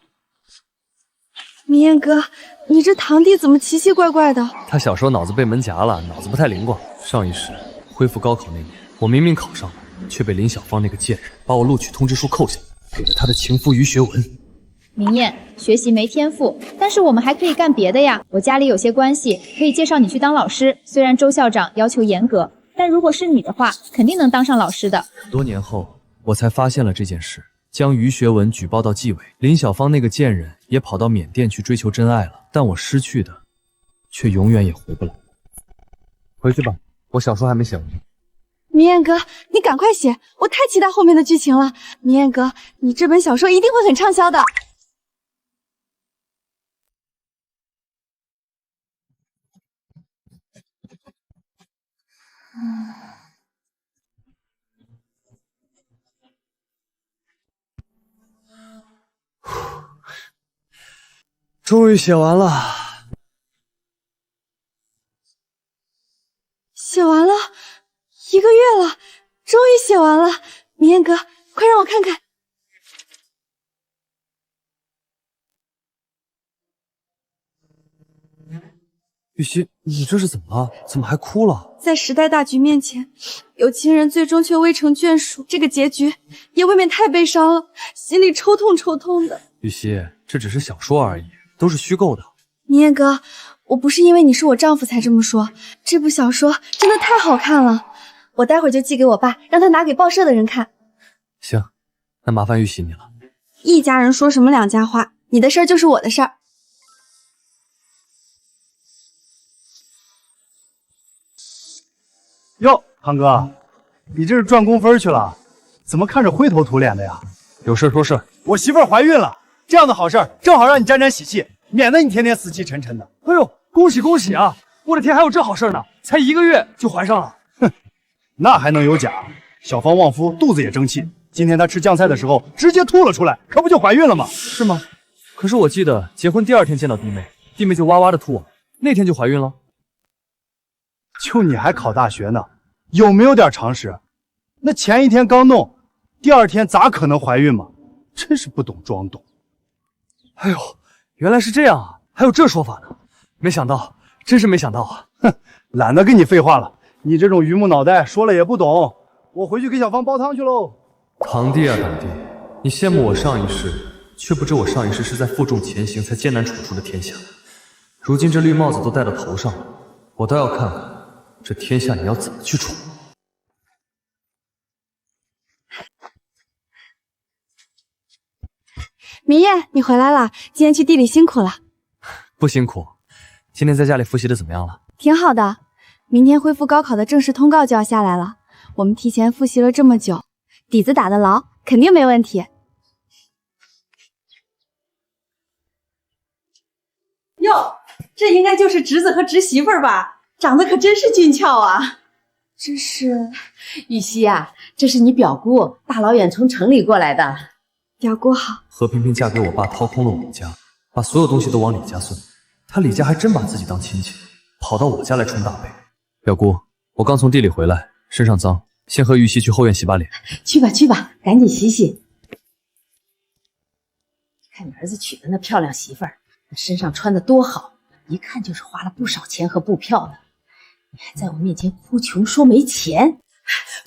明艳哥，你这堂弟怎么奇奇怪怪的？他小时候脑子被门夹了，脑子不太灵光。上一世恢复高考那年，我明明考上了，却被林小芳那个贱人把我录取通知书扣下，给了他的情夫于学文。明艳，学习没天赋，但是我们还可以干别的呀。我家里有些关系，可以介绍你去当老师。虽然周校长要求严格，但如果是你的话，肯定能当上老师的。多年后，我才发现了这件事，将于学文举报到纪委。林小芳那个贱人也跑到缅甸去追求真爱了，但我失去的，却永远也回不来。回去吧，我小说还没写完。明艳哥，你赶快写，我太期待后面的剧情了。明艳哥，你这本小说一定会很畅销的。终于写完了。写完了，1个月了，终于写完了。明艳哥，快让我看看。玉溪，你这是怎么了？怎么还哭了？在时代大局面前，有情人最终却未成眷属，这个结局也未免太悲伤了，心里抽痛的。玉溪，这只是小说而已，都是虚构的。明艳哥，我不是因为你是我丈夫才这么说，这部小说真的太好看了，我待会儿就寄给我爸，让他拿给报社的人看。行，那麻烦玉溪你了。一家人说什么两家话，你的事儿就是我的事儿。哟，堂哥，你这是赚工分去了？怎么看着灰头土脸的呀？有事说事。我媳妇儿怀孕了，这样的好事儿正好让你沾沾喜气，免得你天天死气沉沉的。哎呦，恭喜恭喜啊！我的天，还有这好事呢！才1个月就怀上了。哼，那还能有假？小芳旺夫肚子也争气，今天她吃酱菜的时候直接吐了出来，可不就怀孕了吗？是吗？可是我记得结婚第2天见到弟妹，弟妹就哇哇的吐，那天就怀孕了。就你还考大学呢，有没有点常识？那前1天刚弄，第2天咋可能怀孕嘛？真是不懂装懂。哎呦，原来是这样啊，还有这说法呢，没想到，真是没想到啊！哼，懒得跟你废话了，你这种榆木脑袋说了也不懂。我回去给小芳煲汤去喽。堂弟啊堂弟，你羡慕我上一世，却不知我上一世是在负重前行才艰难闯出的天下。如今这绿帽子都戴到头上了，我倒要看看这天下你要怎么去闯。明艳，你回来了，今天去地里辛苦了。不辛苦，今天在家里复习的怎么样了？挺好的，明天恢复高考的正式通告就要下来了，我们提前复习了这么久，底子打得牢，肯定没问题。哟，这应该就是侄子和侄媳妇儿吧？长得可真是俊俏啊！这是玉溪呀，这是你表姑，大老远从城里过来的。表姑好。何萍萍嫁给我爸，掏空了我们家，把所有东西都往李家送。她李家还真把自己当亲戚，跑到我家来充大辈。表姑，我刚从地里回来，身上脏，先和玉溪去后院洗把脸。去吧去吧，赶紧洗洗。看你儿子娶的那漂亮媳妇儿，那身上穿的多好，一看就是花了不少钱和布票的。你还在我面前哭穷说没钱？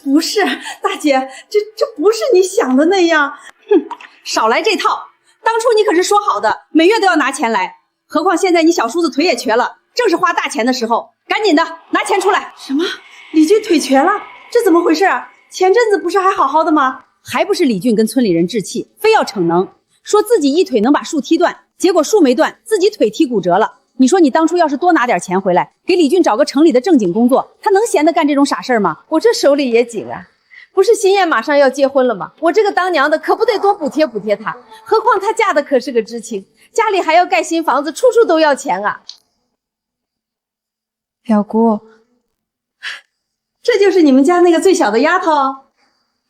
不是，大姐，这不是你想的那样。哼，少来这套！当初你可是说好的，每月都要拿钱来。何况现在你小叔子腿也瘸了，正是花大钱的时候。赶紧的，拿钱出来！什么？李俊腿瘸了？这怎么回事啊？前阵子不是还好好的吗？还不是李俊跟村里人置气，非要逞能，说自己一腿能把树踢断，结果树没断，自己腿踢骨折了。你说你当初要是多拿点钱回来，给李俊找个城里的正经工作，他能闲得干这种傻事吗？我这手里也紧啊，不是心燕马上要结婚了吗？我这个当娘的可不得多补贴补贴她，何况她嫁的可是个知青，家里还要盖新房子，处处都要钱啊。表姑，这就是你们家那个最小的丫头？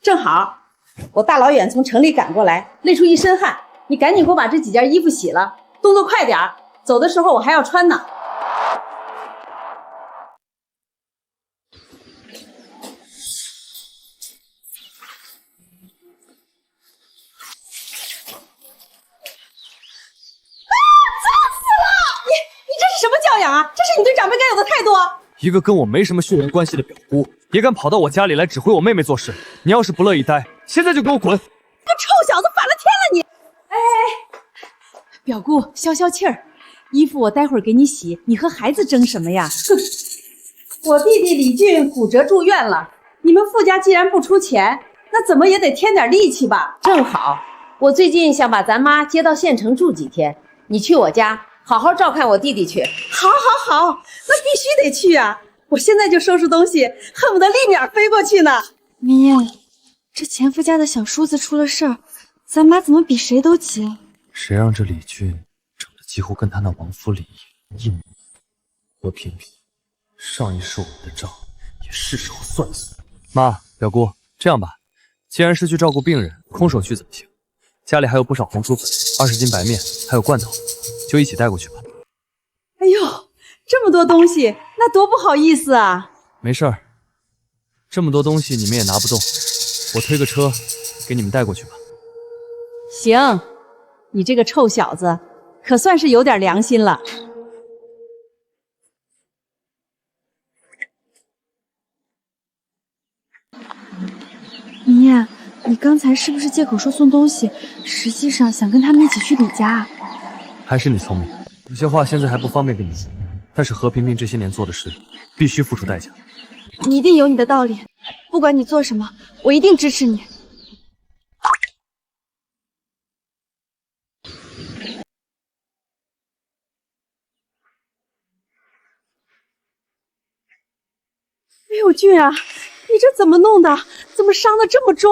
正好，我大老远从城里赶过来，累出一身汗，你赶紧给我把这几件衣服洗了，动作快点儿，走的时候我还要穿呢。什么教养啊！这是你对长辈该有的态度啊！一个跟我没什么血缘关系的表姑，也敢跑到我家里来指挥我妹妹做事。你要是不乐意待，现在就给我滚！个臭小子，反了天了你！哎，表姑，消消气儿，衣服我待会儿给你洗，你和孩子争什么呀？哼，我弟弟李俊骨折住院了，你们傅家既然不出钱，那怎么也得添点力气吧？正好，我最近想把咱妈接到县城住几天，你去我家好好照看我弟弟去。好，好，好，那必须得去啊！我现在就收拾东西，恨不得立马飞过去呢。明艳，这前夫家的小叔子出了事儿，咱妈怎么比谁都急？谁让这李俊长得几乎跟他那王府里一模一样？何萍萍，上一世我们的账也是时候算算。妈，表姑，这样吧，既然是去照顾病人，空手去怎么行？家里还有不少红薯粉、20斤白面，还有罐头，就一起带过去吧。哎呦，这么多东西，那多不好意思啊！没事儿，这么多东西你们也拿不动，我推个车给你们带过去吧。行，你这个臭小子，可算是有点良心了。明艳，你刚才是不是借口说送东西，实际上想跟他们一起去李家啊？还是你聪明，有些话现在还不方便跟你说，但是何萍萍这些年做的事，必须付出代价。你一定有你的道理，不管你做什么，我一定支持你。哎呦，俊啊，你这怎么弄的？怎么伤得这么重？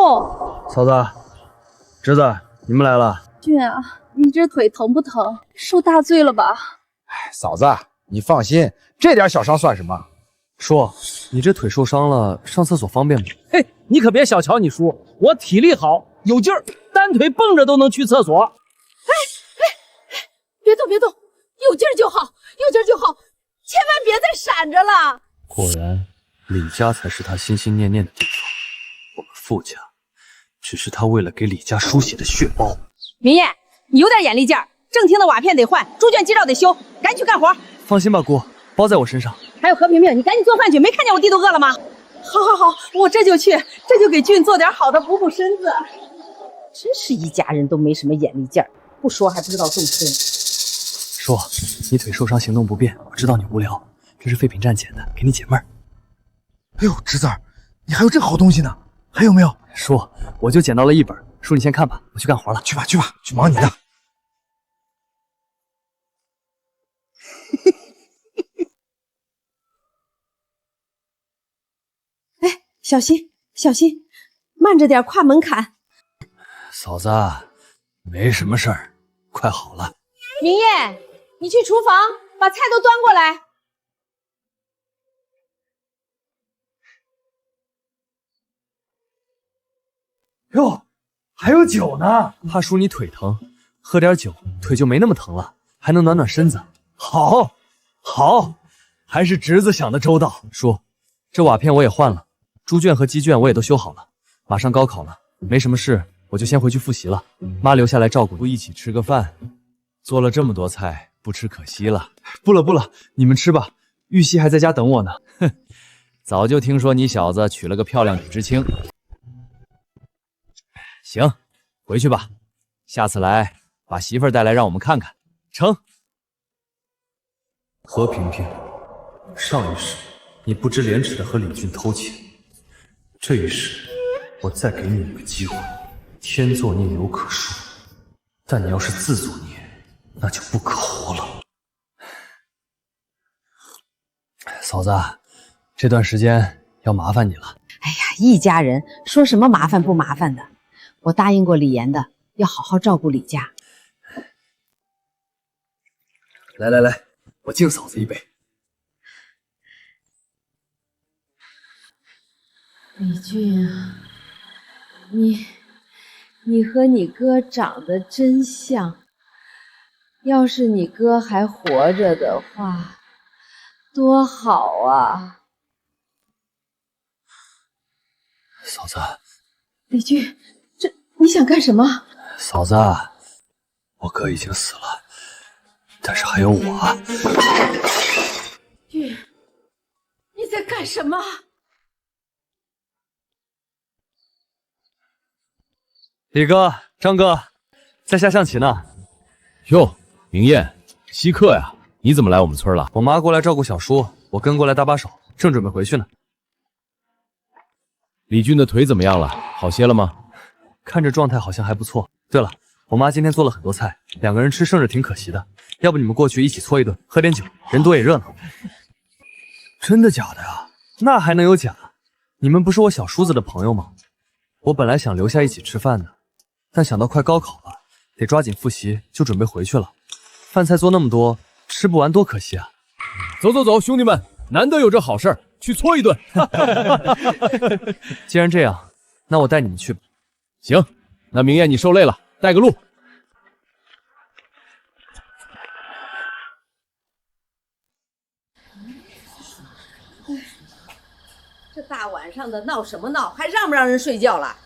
嫂子，侄子，你们来了。俊啊，你这腿疼不疼？受大罪了吧？哎，嫂子，你放心，这点小伤算什么？叔，你这腿受伤了，上厕所方便吗？嘿，你可别小瞧你叔，我体力好，有劲儿，单腿蹦着都能去厕所。别动别动，有劲儿就好，有劲儿就好，千万别再闪着了。果然，李家才是他心心念念的地方。我们傅家，只是他为了给李家输血的血包。明艳，你有点眼力劲儿，正厅的瓦片得换，猪圈基罩得修，赶紧去干活。放心吧，姑，包在我身上。还有何萍萍，你赶紧做饭去，没看见我弟都饿了吗？好，我这就去，这就给俊做点好的补补身子。真是一家人都没什么眼力劲儿，不说还不知道动身。叔，你腿受伤行动不便，我知道你无聊，这是废品站捡的，给你解闷儿。哎呦，侄子儿，你还有这好东西呢，还有没有？叔，我就捡到了一本，叔你先看吧，我去干活了。去吧，去忙你的。哎，小心，小心，慢着点，跨门槛。嫂子，没什么事儿，快好了。明夜，你去厨房把菜都端过来。哟，还有酒呢，怕叔你腿疼，喝点酒腿就没那么疼了，还能暖暖身子。好，好，还是侄子想的周到。叔，这瓦片我也换了，猪圈和鸡圈我也都修好了，马上高考了，没什么事，我就先回去复习了。妈留下来照顾，一起吃个饭。做了这么多菜，不吃可惜了。不了，你们吃吧，玉溪还在家等我呢。哼，早就听说你小子娶了个漂亮女知青。行，回去吧，下次来把媳妇儿带来让我们看看。成。何萍萍，上一世你不知廉耻的和李俊偷情，这一世我再给你一个机会，天作孽犹可恕，但你要是自作孽，那就不可活了。嫂子，这段时间要麻烦你了。哎呀，一家人说什么麻烦不麻烦的，我答应过李岩的，要好好照顾李家。来，我敬嫂子一杯。李俊啊，你和你哥长得真像，要是你哥还活着的话，多好啊！嫂子，李俊，这你想干什么？嫂子，我哥已经死了，但是还有我。俊，你在干什么？李哥、张哥，在下象棋呢。哟，明艳，稀客呀，你怎么来我们村了？我妈过来照顾小叔，我跟过来搭把手，正准备回去呢。李俊的腿怎么样了？好些了吗？看着状态好像还不错。对了，我妈今天做了很多菜，两个人吃剩着挺可惜的，要不你们过去一起搓一顿，喝点酒，人多也热闹。真的假的呀？那还能有假？你们不是我小叔子的朋友吗？我本来想留下一起吃饭的，但想到快高考了，得抓紧复习，就准备回去了。饭菜做那么多，吃不完多可惜啊！走，兄弟们，难得有这好事儿，去搓一顿。既然这样，那我带你们去吧。行，那明艳你受累了，带个路。这大晚上的闹什么闹？还让不让人睡觉了？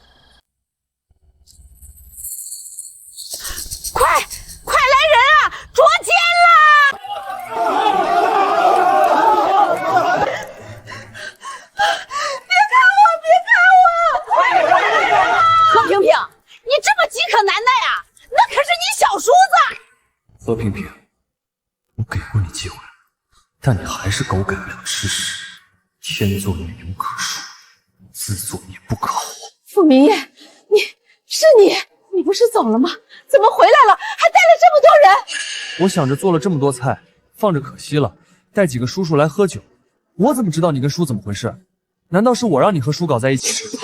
快来人啊！捉奸啦！别看我！何萍萍，你这么饥渴难耐啊？那可是你小叔子。何萍萍，我给过你机会，但你还是狗改不了吃屎。天作孽犹可恕，自作孽不可活。傅明夜，你不是走了吗？怎么回来了？还带了这么多人？我想着做了这么多菜，放着可惜了，带几个叔叔来喝酒。我怎么知道你跟叔怎么回事？难道是我让你和叔搞在一起？呸！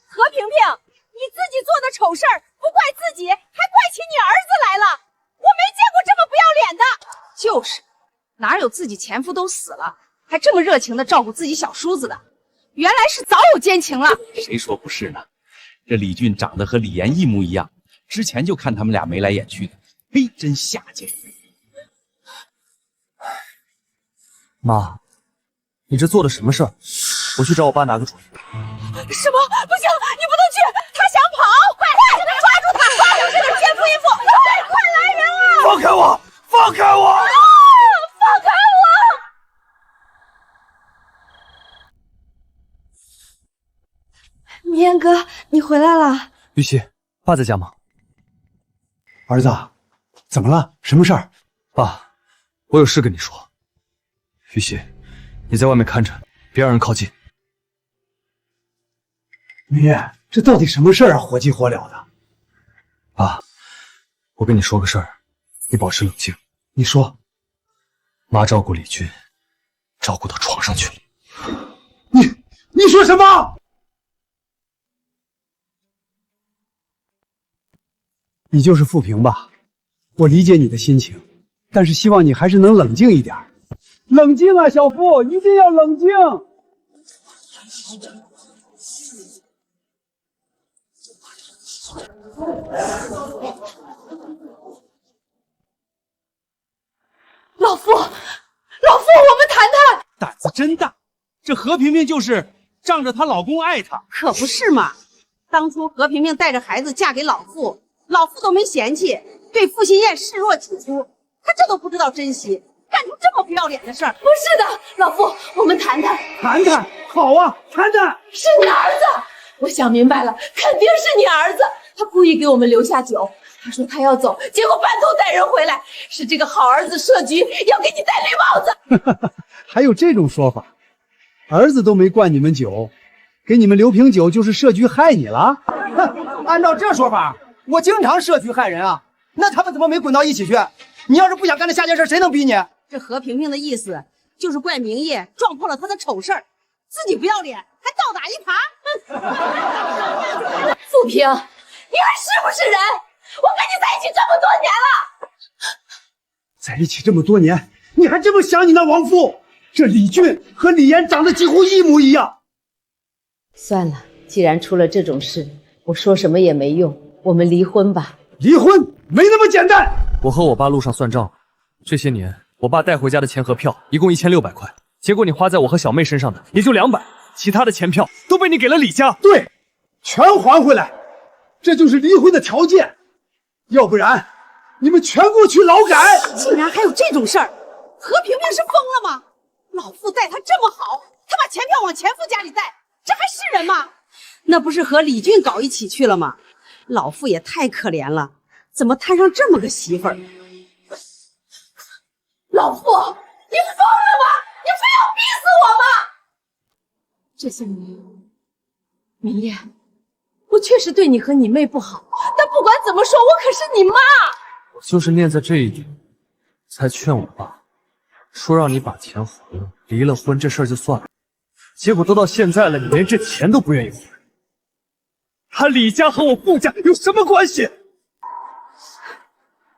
何萍萍，你自己做的丑事儿不怪自己，还怪起你儿子来了。我没见过这么不要脸的。就是，哪有自己前夫都死了，还这么热情的照顾自己小叔子的？原来是早有奸情了。谁说不是呢？这李俊长得和李岩一模一样，之前就看他们俩眉来眼去的，嘿，真下贱。妈，你这做的什么事儿？我去找我爸拿个主意。什么？不行，你不能去！他想跑！快抓住他！抓住这个奸夫淫妇！快来人啊！放开我！放开我！放开我！明艳哥，你回来了。玉溪，爸在家吗？儿子，怎么了？什么事儿？爸，我有事跟你说。玉溪，你在外面看着，别让人靠近。明艳，这到底什么事儿啊？火急火燎的。爸，我跟你说个事儿，你保持冷静。你说。妈照顾李俊，照顾到床上去了。你说什么？你就是富平吧？我理解你的心情，但是希望你还是能冷静一点。冷静啊，小富，一定要冷静。老夫，我们谈谈。胆子真大，这何萍萍就是仗着她老公爱她。可不是嘛，当初何萍萍带着孩子嫁给老傅，老傅都没嫌弃，对傅新燕视若己出，她这都不知道珍惜，干出这么不要脸的事儿。不是的，老傅，我们谈谈。谈谈，好啊，谈谈。是你儿子，我想明白了，肯定是你儿子，他故意给我们留下酒。他说他要走，结果半途带人回来，是这个好儿子设局要给你戴绿帽子。还有这种说法？儿子都没灌你们酒，给你们留瓶酒就是设局害你了？按照这说法，我经常设局害人啊，那他们怎么没滚到一起去？你要是不想干这下贱事，谁能逼你？这何萍萍的意思就是怪明夜撞破了他的丑事儿，自己不要脸还倒打一耙。富平，你还是不是人？我跟你在一起这么多年了，在一起这么多年，你还这么想你那亡夫？这李俊和李岩长得几乎一模一样。算了，既然出了这种事，我说什么也没用，我们离婚吧。离婚没那么简单。我和我爸路上算账，这些年我爸带回家的钱和票一共1600块，结果你花在我和小妹身上的也就200，其他的钱票都被你给了李家。对，全还回来，这就是离婚的条件。要不然，你们全部去劳改！竟然还有这种事儿！何萍萍是疯了吗？老傅待她这么好，她把钱票往前夫家里带，这还是人吗？那不是和李俊搞一起去了吗？老傅也太可怜了，怎么摊上这么个媳妇儿？老傅，你疯了吗？你非要逼死我吗？这些年，明夜，我确实对你和你妹不好，但不管怎么说，我可是你妈。我就是念在这一点，才劝我爸说让你把钱还了，离了婚这事儿就算了。结果都到现在了，你连这钱都不愿意还。他李家和我傅家有什么关系？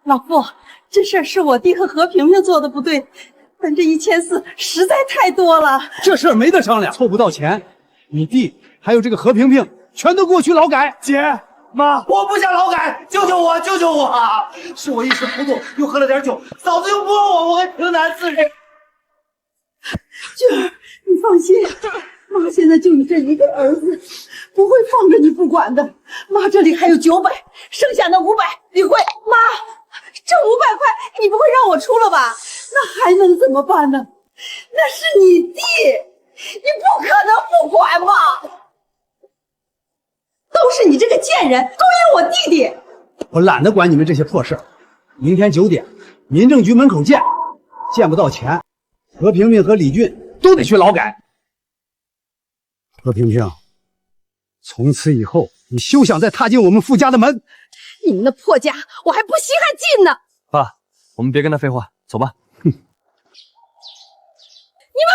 老傅，这事儿是我弟和何萍萍做的不对，但这1400实在太多了。这事儿没得商量，凑不到钱，你弟还有这个何萍萍全都给我去劳改。姐妈，我不想劳改，救救我，救救我！是我一时糊涂，又喝了点酒，嫂子又摸我，我还挺难自制。俊儿，你放心，妈现在就你这一个儿子，不会放着你不管的。妈这里还有900，剩下那500，李慧，妈，这500块你不会让我出了吧？那还能怎么办呢？那是你弟，你不可能不管吧？都是你这个贱人勾引我弟弟！我懒得管你们这些破事儿。明天9点，民政局门口见。见不到钱，何萍萍和李俊都得去劳改。何萍萍，从此以后你休想再踏进我们傅家的门。你们那破家，我还不稀罕进呢！爸，我们别跟他废话，走吧。你们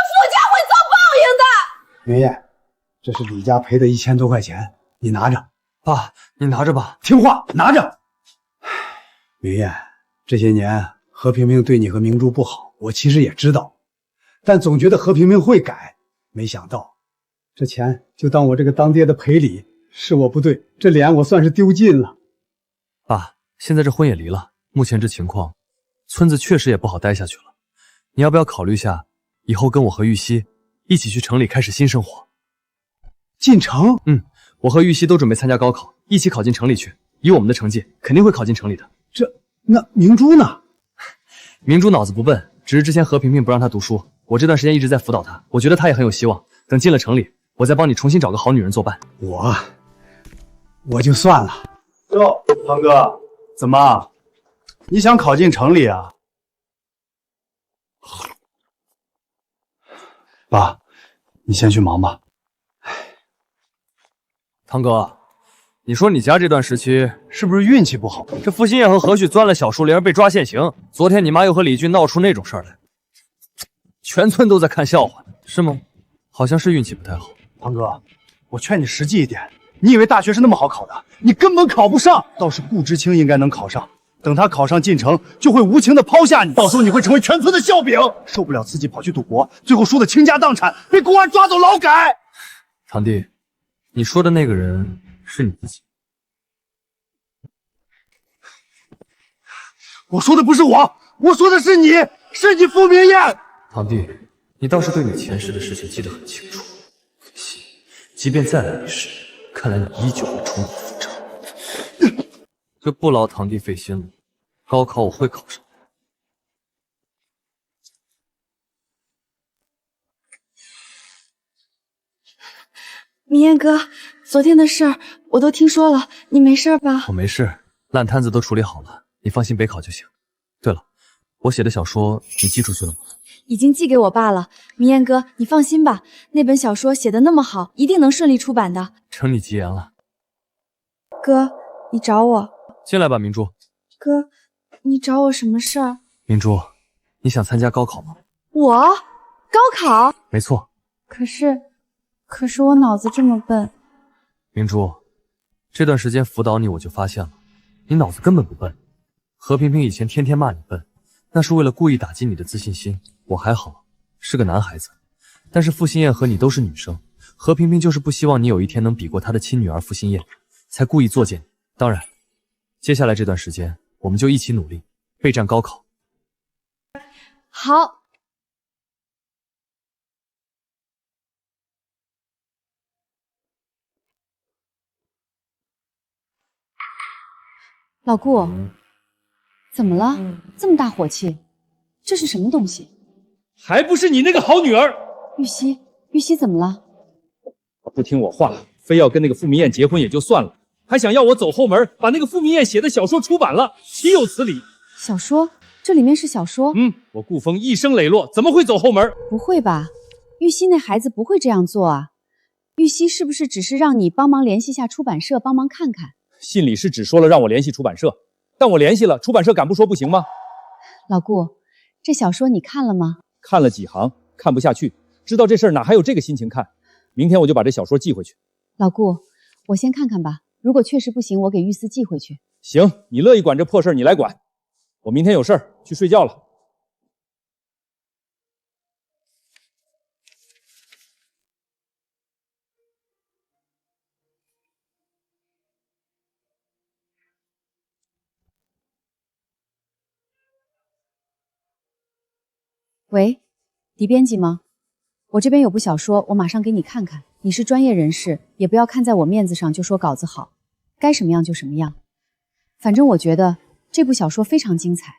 傅家会遭报应的！明艳，这是李家赔的1000多块钱，你拿着。爸，你拿着吧。听话，拿着。明艳，这些年何萍萍对你和明珠不好，我其实也知道，但总觉得何萍萍会改，没想到这钱就当我这个当爹的赔礼，是我不对，这脸我算是丢尽了。爸，现在这婚也离了，目前这情况，村子确实也不好待下去了。你要不要考虑下，以后跟我和玉溪一起去城里开始新生活？进城？我和玉溪都准备参加高考，一起考进城里去。以我们的成绩，肯定会考进城里的。那明珠呢？明珠脑子不笨，只是之前何萍萍不让她读书，我这段时间一直在辅导她，我觉得她也很有希望。等进了城里，我再帮你重新找个好女人作伴。我就算了。哟，堂哥，怎么？你想考进城里啊？爸，你先去忙吧。堂哥，你说你家这段时期是不是运气不好？这傅新燕和何旭钻了小树林被抓现行，昨天你妈又和李俊闹出那种事儿来，全村都在看笑话，是吗？好像是运气不太好。堂哥，我劝你实际一点，你以为大学是那么好考的？你根本考不上。倒是顾知青应该能考上，等他考上进城，就会无情的抛下你，到时候你会成为全村的笑柄。受不了自己跑去赌博，最后输得倾家荡产，被公安抓走劳改。堂弟，你说的那个人是你自己？我说的不是我说的是你，是你傅明艳。堂弟，你倒是对你前世的事情记得很清楚。可惜，即便再来一世，看来你依旧会重蹈覆辙。就不劳堂弟费心了，高考我会考上。明艳哥，昨天的事儿我都听说了，你没事吧？我没事，烂摊子都处理好了，你放心备考就行。对了，我写的小说你寄出去了吗？已经寄给我爸了。明艳哥，你放心吧，那本小说写得那么好，一定能顺利出版的。承你吉言了。哥，你找我？进来吧，明珠。哥，你找我什么事儿？明珠，你想参加高考吗？我？高考？没错。可是我脑子这么笨。明珠，这段时间辅导你，我就发现了，你脑子根本不笨。何萍萍以前天天骂你笨，那是为了故意打击你的自信心。我还好，是个男孩子，但是傅心燕和你都是女生，何萍萍就是不希望你有一天能比过她的亲女儿傅心燕，才故意作践你。当然，接下来这段时间，我们就一起努力，备战高考。好。老顾，怎么了？这么大火气？这是什么东西？还不是你那个好女儿！玉溪怎么了？不听我话，非要跟那个傅明艳结婚也就算了，还想要我走后门，把那个傅明艳写的小说出版了，岂有此理！小说？这里面是小说？我顾风一生磊落，怎么会走后门？不会吧？玉溪那孩子不会这样做啊！玉溪是不是只是让你帮忙联系下出版社，帮忙看看？信里是只说了让我联系出版社，但我联系了，出版社敢不说不行吗？老顾，这小说你看了吗？看了几行，看不下去，知道这事儿哪还有这个心情看？明天我就把这小说寄回去。老顾，我先看看吧，如果确实不行，我给玉思寄回去。行，你乐意管这破事儿你来管，我明天有事儿去睡觉了。喂，狄编辑吗？我这边有部小说，我马上给你看看。你是专业人士，也不要看在我面子上就说稿子好，该什么样就什么样。反正我觉得这部小说非常精彩。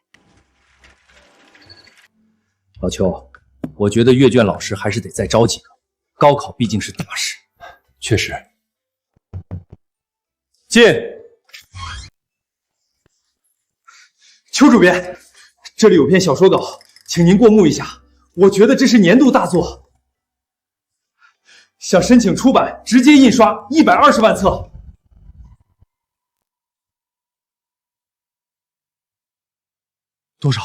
老邱，我觉得阅卷老师还是得再招几个，高考毕竟是大事。确实。进。邱主编，这里有篇小说稿，请您过目一下。我觉得这是年度大作，想申请出版，直接印刷120万册。多少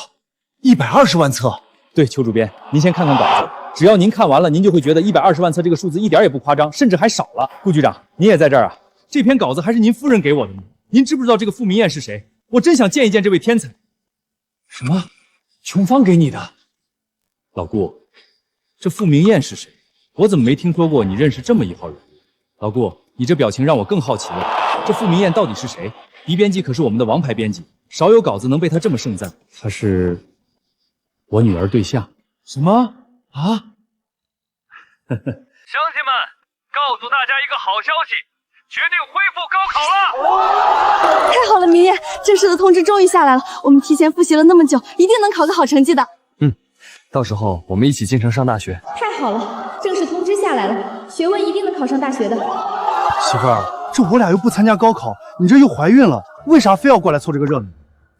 ？120万册？对，邱主编，您先看看稿子，只要您看完了，您就会觉得120万册这个数字一点也不夸张，甚至还少了。顾局长，您也在这儿啊？这篇稿子还是您夫人给我的呢。您知不知道这个傅明艳是谁？我真想见一见这位天才。什么？琼芳给你的？老顾，这傅明艳是谁？我怎么没听说过你认识这么一号人？老顾，你这表情让我更好奇了。这傅明艳到底是谁？狄编辑可是我们的王牌编辑，少有稿子能被他这么盛赞。他是我女儿对象。什么啊？乡亲们，告诉大家一个好消息，决定恢复高考了！太好了，明艳，正式的通知终于下来了，我们提前复习了那么久，一定能考个好成绩的。到时候我们一起进城上大学。太好了，正式通知下来了，学文一定能考上大学的。媳妇儿，这我俩又不参加高考，你这又怀孕了，为啥非要过来凑这个热闹？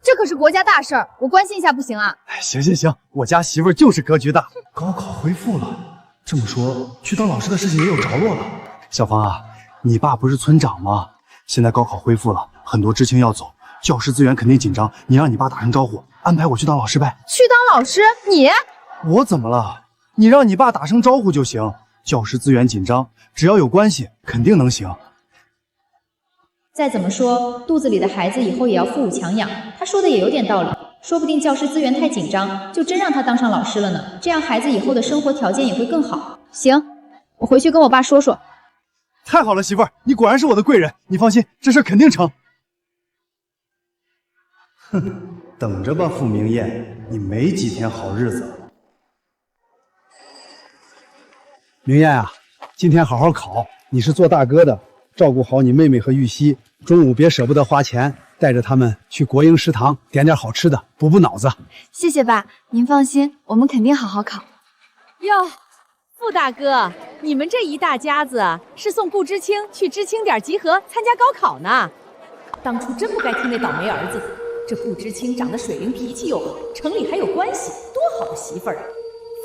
这可是国家大事儿，我关心一下不行啊？行，我家媳妇儿就是格局大。高考恢复了，这么说去当老师的事情也有着落了。小芳啊，你爸不是村长吗？现在高考恢复了，很多知青要走，教师资源肯定紧张，你让你爸打声招呼，安排我去当老师呗。去当老师？你？我怎么了？你让你爸打声招呼就行。教师资源紧张，只要有关系，肯定能行。再怎么说，肚子里的孩子以后也要父母强养。他说的也有点道理，说不定教师资源太紧张，就真让他当上老师了呢。这样孩子以后的生活条件也会更好。行，我回去跟我爸说说。太好了，媳妇儿，你果然是我的贵人。你放心，这事肯定成。哼，等着吧，傅明艳，你没几天好日子了。明艳啊，今天好好考，你是做大哥的，照顾好你妹妹和玉溪，中午别舍不得花钱，带着他们去国营食堂点点好吃的，补脑子。谢谢爸，您放心，我们肯定好好考。哟，傅大哥，你们这一大家子是送顾知青去知青点集合参加高考呢？当初真不该听那倒霉儿子的。这顾知青长得水灵，脾气又好，城里还有关系，多好的媳妇儿啊！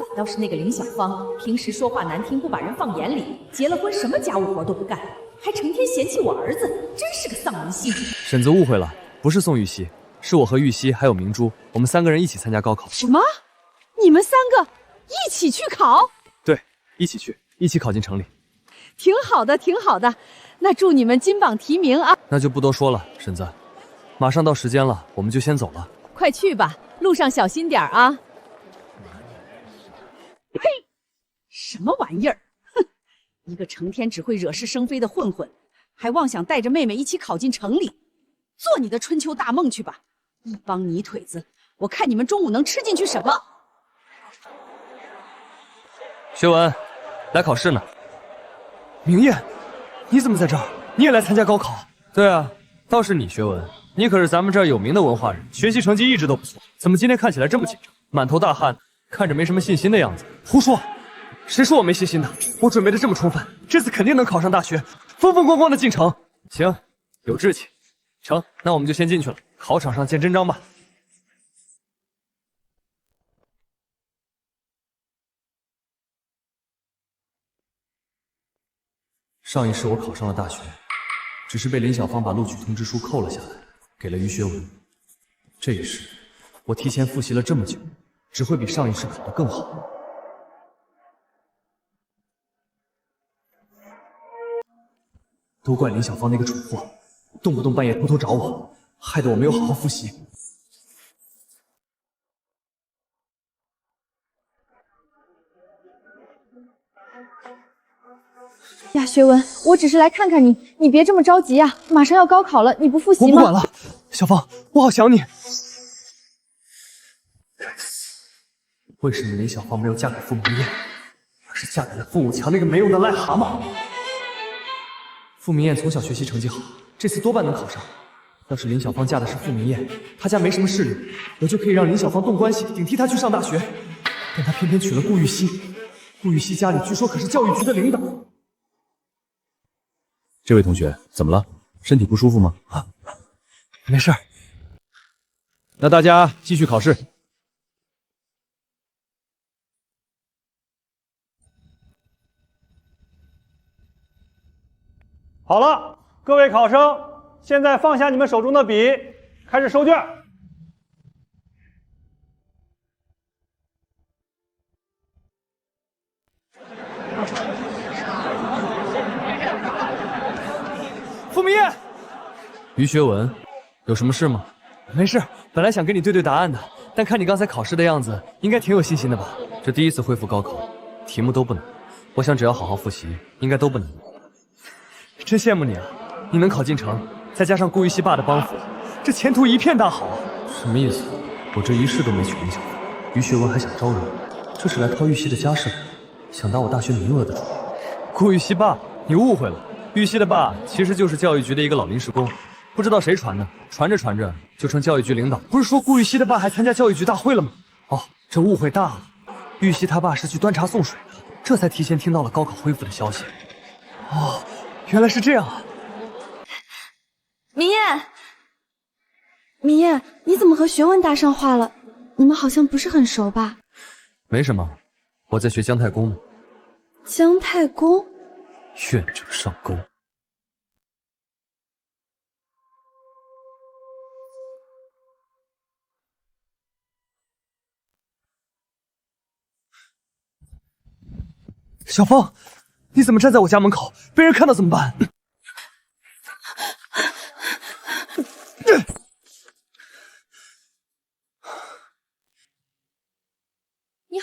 反倒是那个林小芳，平时说话难听，不把人放眼里，结了婚什么家务活都不干，还成天嫌弃我儿子，真是个丧门星。婶子误会了，不是宋玉溪，是我和玉溪还有明珠，我们3个人一起参加高考。什么？你们3个一起去考？对，一起去，一起考进城里。挺好的，挺好的。那祝你们金榜题名啊！那就不多说了，婶子，马上到时间了，我们就先走了。快去吧，路上小心点啊！呸！什么玩意儿！哼，一个成天只会惹是生非的混混，还妄想带着妹妹一起考进城里，做你的春秋大梦去吧！一帮泥腿子，我看你们中午能吃进去什么？学文，来考试呢。明艳，你怎么在这儿？你也来参加高考？对啊，倒是你学文，你可是咱们这儿有名的文化人，学习成绩一直都不错，怎么今天看起来这么紧张，满头大汗，看着没什么信心的样子？胡说！谁说我没信心的？我准备的这么充分，这次肯定能考上大学，风风光光的进城。行，有志气。成，那我们就先进去了，考场上见真章吧。上一世我考上了大学，只是被林小芳把录取通知书扣了下来，给了于学文。这一世，我提前复习了这么久，只会比上一世考得更好。都怪林小芳那个蠢货，动不动半夜偷偷找我，害得我没有好好复习。呀，学文，我只是来看看你，你别这么着急啊！马上要高考了，你不复习吗？我不管了，小芳，我好想你。该死！为什么林小芳没有嫁给傅明艳，而是嫁给了傅武强那个没用的癞蛤蟆？傅明艳从小学习成绩好，这次多半能考上。要是林小芳嫁的是傅明艳，她家没什么势力，我就可以让林小芳动关系，顶替她去上大学。但她偏偏娶了顾玉溪，顾玉溪家里据说可是教育局的领导。这位同学怎么了？身体不舒服吗？没事儿。那大家继续考试。好了，各位考生，现在放下你们手中的笔，开始收卷。傅明艳，于学文，有什么事吗？没事，本来想跟你对对答案的，但看你刚才考试的样子，应该挺有信心的吧？这第一次恢复高考，题目都不难，我想只要好好复习，应该都不难。真羡慕你啊！你能考进城，再加上顾玉溪爸的帮扶，这前途一片大好啊！什么意思？我这一世都没娶林小芳，于学文还想招惹我，这是来套玉溪的家事，想打我大学名额的主意。顾玉溪爸，你误会了，玉溪的爸其实就是教育局的一个老临时工，不知道谁传的，传着传着就成教育局领导。不是说顾玉溪的爸还参加教育局大会了吗？哦，这误会大了，玉溪他爸是去端茶送水的，这才提前听到了高考恢复的消息。哦。原来是这样啊！明艳，明艳，你怎么和学文搭上话了？你们好像不是很熟吧？没什么，我在学姜太公呢。姜太公？愿者上钩。小芳，你怎么站在我家门口？被人看到怎么办？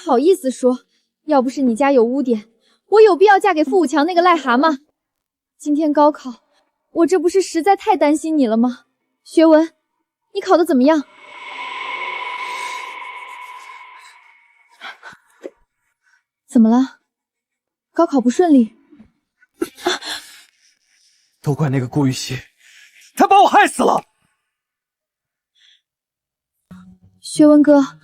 好意思说，要不是你家有污点，我有必要嫁给傅武强那个癞蛤蟆？今天高考，我这不是实在太担心你了吗？学文，你考得怎么样？怎么了？高考不顺利？都怪那个顾玉溪，他把我害死了。学文哥，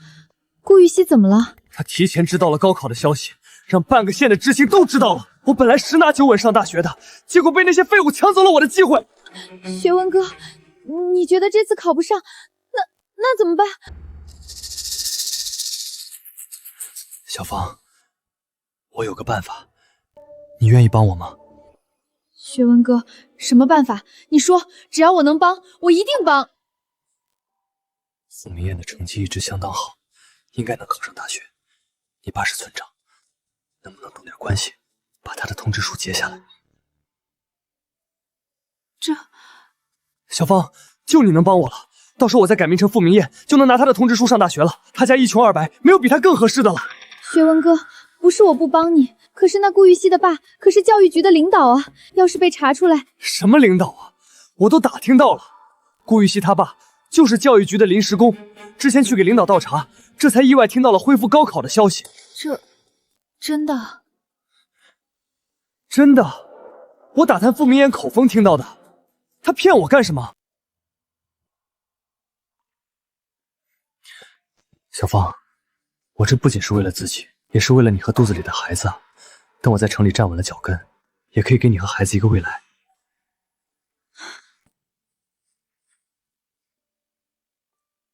顾玉溪怎么了？他提前知道了高考的消息，让半个县的知青都知道了。我本来10拿9稳上大学的，结果被那些废物抢走了我的机会。学文哥，你觉得这次考不上，那怎么办？小芳，我有个办法，你愿意帮我吗？学文哥，什么办法？你说，只要我能帮，我一定帮。傅明艳的成绩一直相当好，应该能考上大学。你爸是村长，能不能动点关系，把他的通知书截下来？小芳，就你能帮我了。到时候我再改名成傅明艳，就能拿他的通知书上大学了。他家一穷二白，没有比他更合适的了。学文哥，不是我不帮你，可是那顾玉溪的爸可是教育局的领导啊，要是被查出来……什么领导啊？我都打听到了，顾玉溪他爸就是教育局的临时工，之前去给领导倒茶，这才意外听到了恢复高考的消息。这真的？真的，我打探傅明艳口风听到的。他骗我干什么？小芳，我这不仅是为了自己，也是为了你和肚子里的孩子啊。等我在城里站稳了脚跟，也可以给你和孩子一个未来。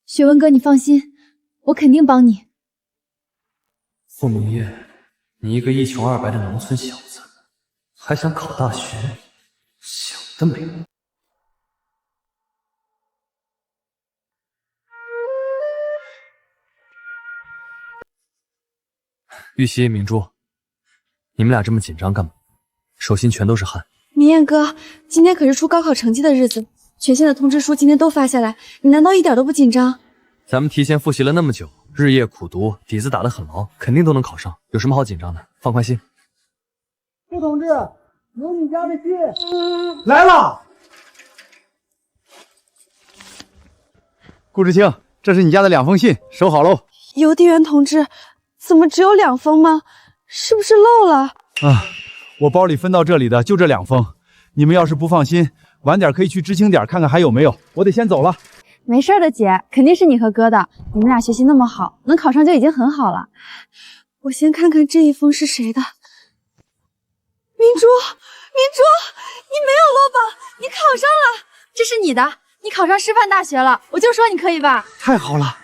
学文哥，你放心，我肯定帮你。傅明艳，你一个一穷二白的农村小子，还想考大学，想得美！玉溪、明珠，你们俩这么紧张干嘛？手心全都是汗。明艳哥，今天可是出高考成绩的日子，全县的通知书今天都发下来，你难道一点都不紧张？咱们提前复习了那么久，日夜苦读，底子打得很牢，肯定都能考上，有什么好紧张的？放宽心。傅同志，有你家的信来了。顾知青，这是你家的2封信，收好喽。邮递员同志，怎么只有2封吗？是不是漏了？啊，我包里分到这里的就这2封，你们要是不放心，晚点可以去知青点看看还有没有。我得先走了。没事的，姐，肯定是你和哥的。你们俩学习那么好，能考上就已经很好了。我先看看这一封是谁的。明珠，你没有落榜，你考上了，这是你的，你考上师范大学了，我就说你可以吧。太好了，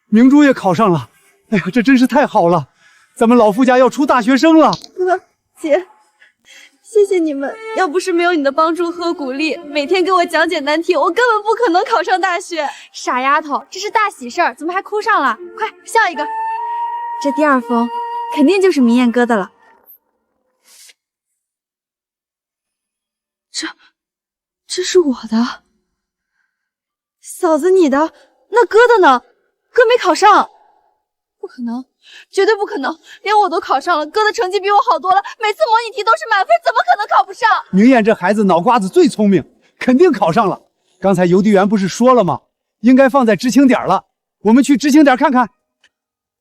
明珠也考上了。哎呀，这真是太好了，咱们老傅家要出大学生了。哥，姐，谢谢你们，要不是没有你的帮助和鼓励，每天给我讲解难题，我根本不可能考上大学。傻丫头，这是大喜事儿，怎么还哭上了？快笑一个。这第2封肯定就是明艳哥的了。这是我的。嫂子，你的，那哥的呢？哥没考上。不可能，绝对不可能，连我都考上了，哥的成绩比我好多了，每次模拟题都是满分，怎么可能考不上？明艳这孩子脑瓜子最聪明，肯定考上了。刚才邮递员不是说了吗？应该放在知青点了，我们去知青点看看。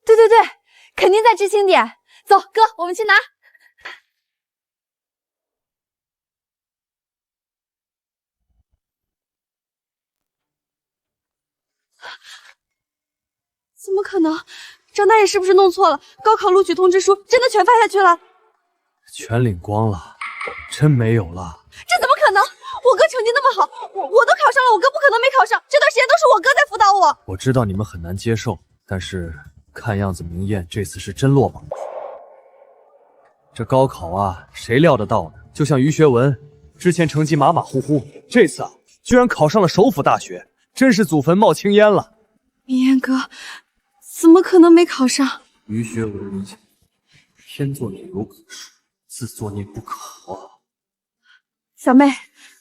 对，肯定在知青点。走，哥，我们去拿。怎么可能？张大爷是不是弄错了？高考录取通知书真的全发下去了？全领光了，真没有了。这怎么可能？我哥成绩那么好，我都考上了，我哥不可能没考上。这段时间都是我哥在辅导我。我知道你们很难接受，但是看样子明艳这次是真落榜了。这高考啊，谁料得到呢？就像于学文，之前成绩马马虎虎，这次啊，居然考上了首府大学，真是祖坟冒青烟了。明艳哥，怎么可能没考上？于学文，天作孽犹可恕，自作孽不可活。小妹，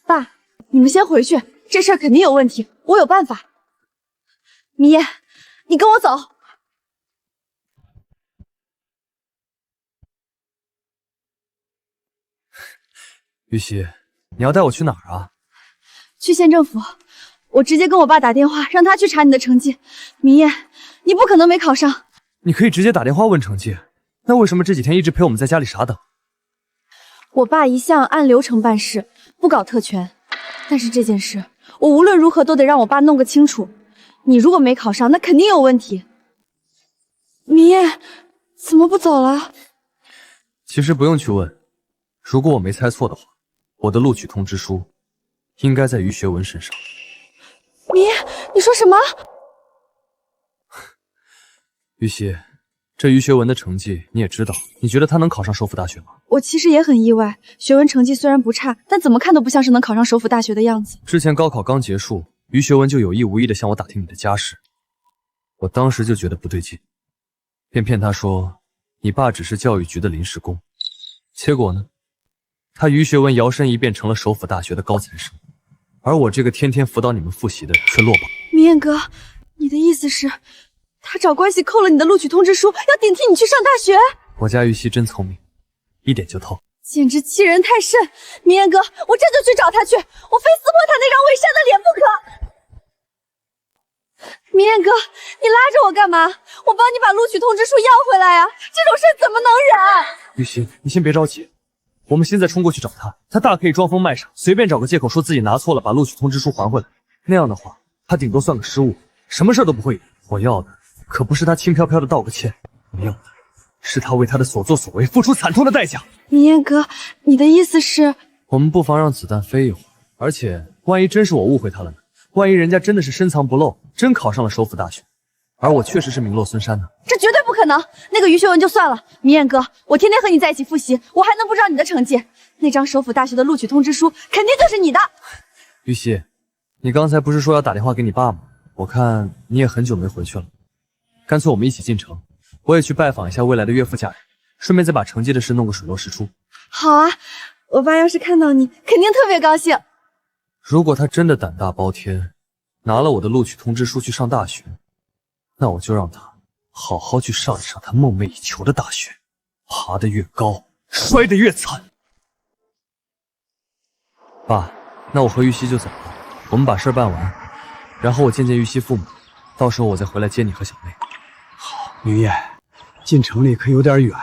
爸，你们先回去，这事儿肯定有问题，我有办法。明艳，你跟我走。玉溪，你要带我去哪儿啊？去县政府，我直接跟我爸打电话，让他去查你的成绩。明艳，你不可能没考上。你可以直接打电话问成绩，那为什么这几天一直陪我们在家里傻等？我爸一向按流程办事，不搞特权。但是这件事，我无论如何都得让我爸弄个清楚。你如果没考上，那肯定有问题。明艳，怎么不走了？其实不用去问，如果我没猜错的话，我的录取通知书应该在于学文身上。明艳，你说什么？玉溪，这于学文的成绩你也知道，你觉得他能考上首府大学吗？我其实也很意外，学文成绩虽然不差，但怎么看都不像是能考上首府大学的样子。之前高考刚结束，于学文就有意无意的向我打听你的家世，我当时就觉得不对劲，便骗他说你爸只是教育局的临时工。结果呢，他于学文摇身一变成了首府大学的高材生，而我这个天天辅导你们复习的却落榜。明艳哥，你的意思是，他找关系扣了你的录取通知书，要顶替你去上大学？我家玉溪真聪明，一点就透。简直欺人太甚！明艳哥，我这就去找他去，我非撕破他那张伪善的脸不可！明艳哥，你拉着我干嘛？我帮你把录取通知书要回来啊！这种事怎么能忍？玉溪，你先别着急，我们现在冲过去找他，他大可以装疯卖傻，随便找个借口说自己拿错了，把录取通知书还回来。那样的话，他顶多算个失误，什么事都不会有。我要的可不是他轻飘飘的道个歉，我要的是他为他的所作所为付出惨痛的代价。明艳哥，你的意思是……我们不妨让子弹飞一会儿，而且万一真是我误会他了呢？万一人家真的是深藏不露，真考上了首府大学，而我确实是名落孙山呢？这绝对不可能！那个于学文就算了，明艳哥，我天天和你在一起复习，我还能不知道你的成绩？那张首府大学的录取通知书肯定就是你的。玉溪，你刚才不是说要打电话给你爸吗？我看你也很久没回去了，干脆我们一起进城，我也去拜访一下未来的岳父家人，顺便再把成绩的事弄个水落石出。好啊，我爸要是看到你，肯定特别高兴。如果他真的胆大包天，拿了我的录取通知书去上大学，那我就让他好好去上一上他梦寐以求的大学，爬得越高，摔得越惨。爸，那我和玉溪就走了，我们把事办完，然后我见见玉溪父母，到时候我再回来接你和小妹。好，明艳，进城里可有点远，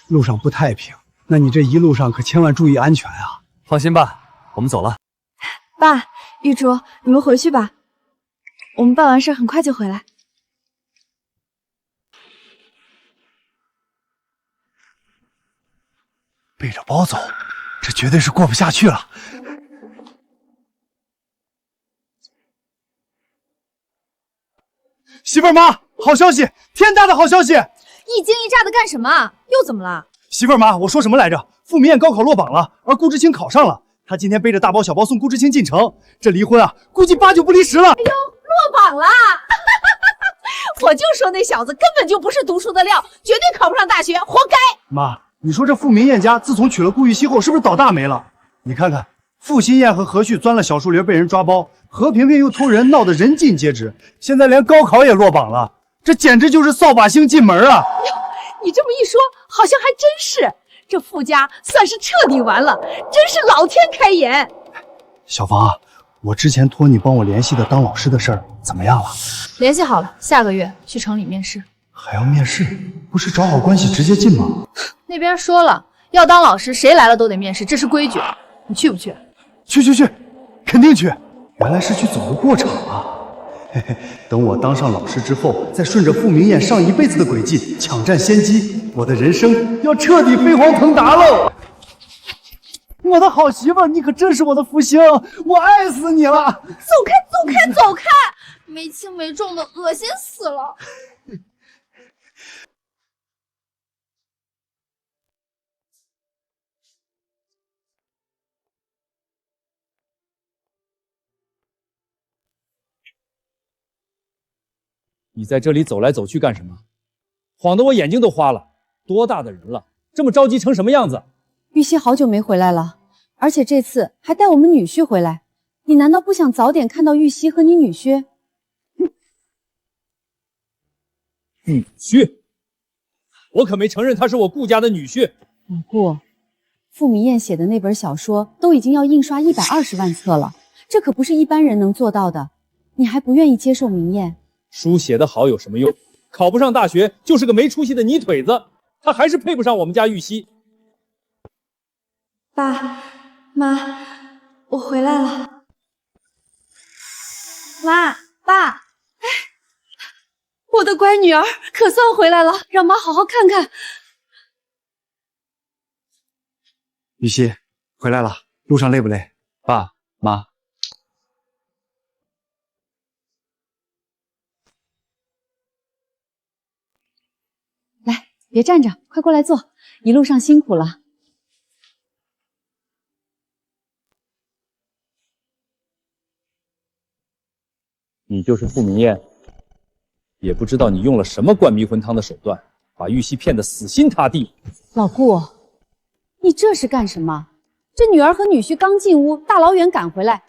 路上不太平，那你这一路上可千万注意安全啊！放心吧，我们走了。爸，玉竹，你们回去吧，我们办完事很快就回来。背着包走，这绝对是过不下去了。媳妇儿妈，好消息，天大的好消息！一惊一乍的干什么？又怎么了？媳妇儿妈，我说什么来着？傅明艳高考落榜了，而顾知青考上了。他今天背着大包小包送顾知青进城，这离婚啊，估计8、9不离10了。哎呦，落榜了！我就说那小子根本就不是读书的料，绝对考不上大学，活该！妈，你说这傅明艳家自从娶了顾玉溪后，是不是倒大霉了？你看看，傅新燕和何旭钻了小树林被人抓包，何萍萍又偷人，闹得人尽皆知。现在连高考也落榜了，这简直就是扫把星进门啊！你这么一说，好像还真是。这傅家算是彻底完了，真是老天开眼。小芳啊，我之前托你帮我联系的当老师的事儿怎么样了？联系好了，下个月去城里面试。还要面试？不是找好关系直接进吗？那边说了，要当老师谁来了都得面试，这是规矩。你去不去？去，肯定去。原来是去走个过场啊！嘿嘿，等我当上老师之后，再顺着傅明艳上一辈子的轨迹，抢占先机，我的人生要彻底飞黄腾达喽！我的好媳妇儿，你可真是我的福星，我爱死你了！走开！没轻没重的，恶心死了。你在这里走来走去干什么？晃得我眼睛都花了。多大的人了，这么着急成什么样子？玉溪好久没回来了，而且这次还带我们女婿回来。你难道不想早点看到玉溪和你女婿？女婿？我可没承认他是我顾家的女婿。老顾，傅明燕写的那本小说都已经要印刷120万册了，这可不是一般人能做到的。你还不愿意接受明燕？书写得好有什么用？考不上大学就是个没出息的泥腿子，他还是配不上我们家玉溪。爸妈，我回来了。妈爸，哎，我的乖女儿可算回来了，让妈好好看看。玉溪，回来了，路上累不累？爸妈。来，别站着，快过来坐，一路上辛苦了。你就是傅明燕，也不知道你用了什么灌迷魂汤的手段，把玉溪骗得死心塌地。老顾，你这是干什么？这女儿和女婿刚进屋，大老远赶回来，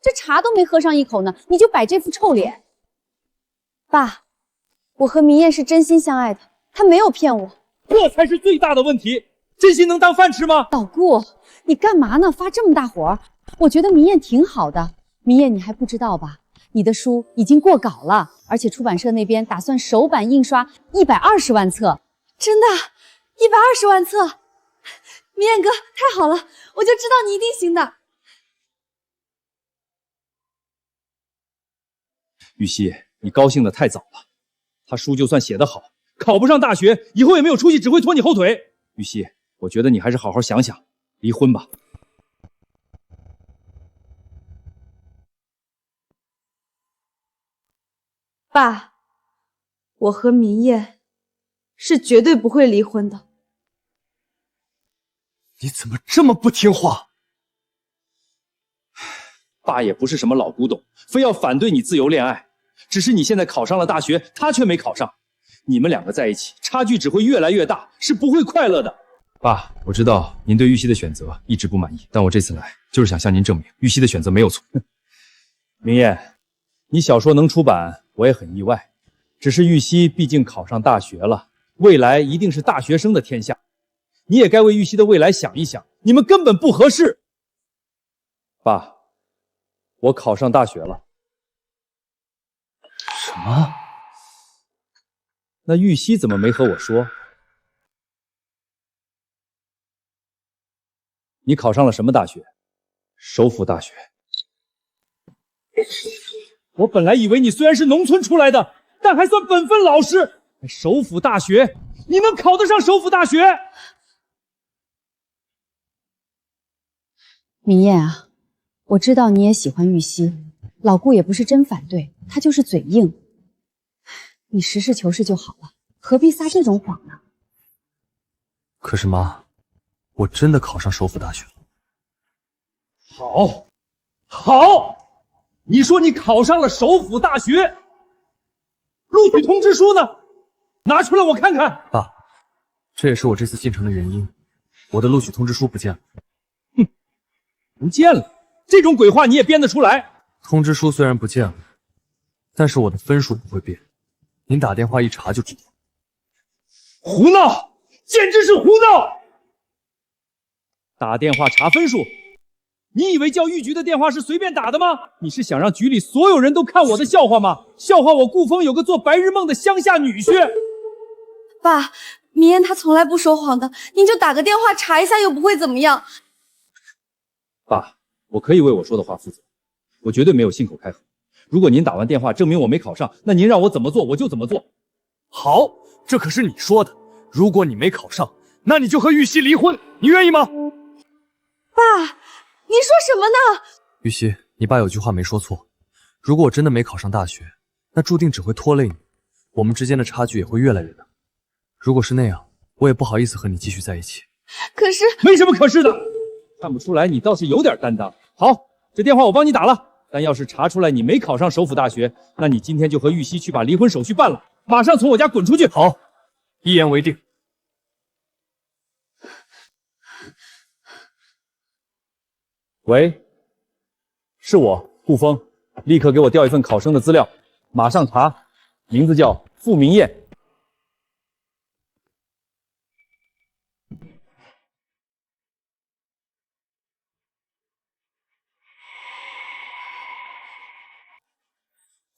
这茶都没喝上一口呢，你就摆这副臭脸。爸，我和明燕是真心相爱的，她没有骗我。这才是最大的问题，真心能当饭吃吗？老顾，你干嘛呢？发这么大火？我觉得明燕挺好的。明燕，你还不知道吧？你的书已经过稿了，而且出版社那边打算首版印刷120万册。真的，120万册！明燕哥，太好了，我就知道你一定行的。玉溪，你高兴得太早了。他书就算写得好，考不上大学，以后也没有出息，只会拖你后腿。玉溪，我觉得你还是好好想想，离婚吧。爸，我和明燕是绝对不会离婚的。你怎么这么不听话？爸也不是什么老古董，非要反对你自由恋爱。只是你现在考上了大学，他却没考上，你们两个在一起，差距只会越来越大，是不会快乐的。爸，我知道您对玉溪的选择一直不满意，但我这次来就是想向您证明，玉溪的选择没有错。明燕，你小说能出版，我也很意外。只是玉溪毕竟考上大学了，未来一定是大学生的天下。你也该为玉溪的未来想一想，你们根本不合适。爸，我考上大学了。什么？那玉溪怎么没和我说？你考上了什么大学？首府大学。我本来以为你虽然是农村出来的，但还算本分老实。首府大学，你能考得上首府大学？明燕啊，我知道你也喜欢玉溪，老顾也不是真反对，他就是嘴硬。你实事求是就好了，何必撒这种谎呢？可是妈，我真的考上首府大学了。好，好，你说你考上了首府大学，录取通知书呢？拿出来我看看。爸，这也是我这次进城的原因，我的录取通知书不见了。哼，不见了，这种鬼话你也编得出来？通知书虽然不见了，但是我的分数不会变，您打电话一查就知道。胡闹，简直是胡闹！打电话查分数，你以为叫玉局的电话是随便打的吗？你是想让局里所有人都看我的笑话吗？笑话我顾风有个做白日梦的乡下女婿。爸，明燕她从来不说谎的，您就打个电话查一下，又不会怎么样。爸，我可以为我说的话负责，我绝对没有信口开河。如果您打完电话证明我没考上，那您让我怎么做我就怎么做。好，这可是你说的，如果你没考上，那你就和玉溪离婚，你愿意吗？爸，您说什么呢？玉溪，你爸有句话没说错，如果我真的没考上大学，那注定只会拖累你，我们之间的差距也会越来越大。如果是那样，我也不好意思和你继续在一起。可是，没什么可是的，看不出来你倒是有点担当。好，这电话我帮你打了，但要是查出来你没考上首府大学，那你今天就和玉溪去把离婚手续办了，马上从我家滚出去。好，一言为定。喂，是我顾风，立刻给我调一份考生的资料，马上查，名字叫傅明燕。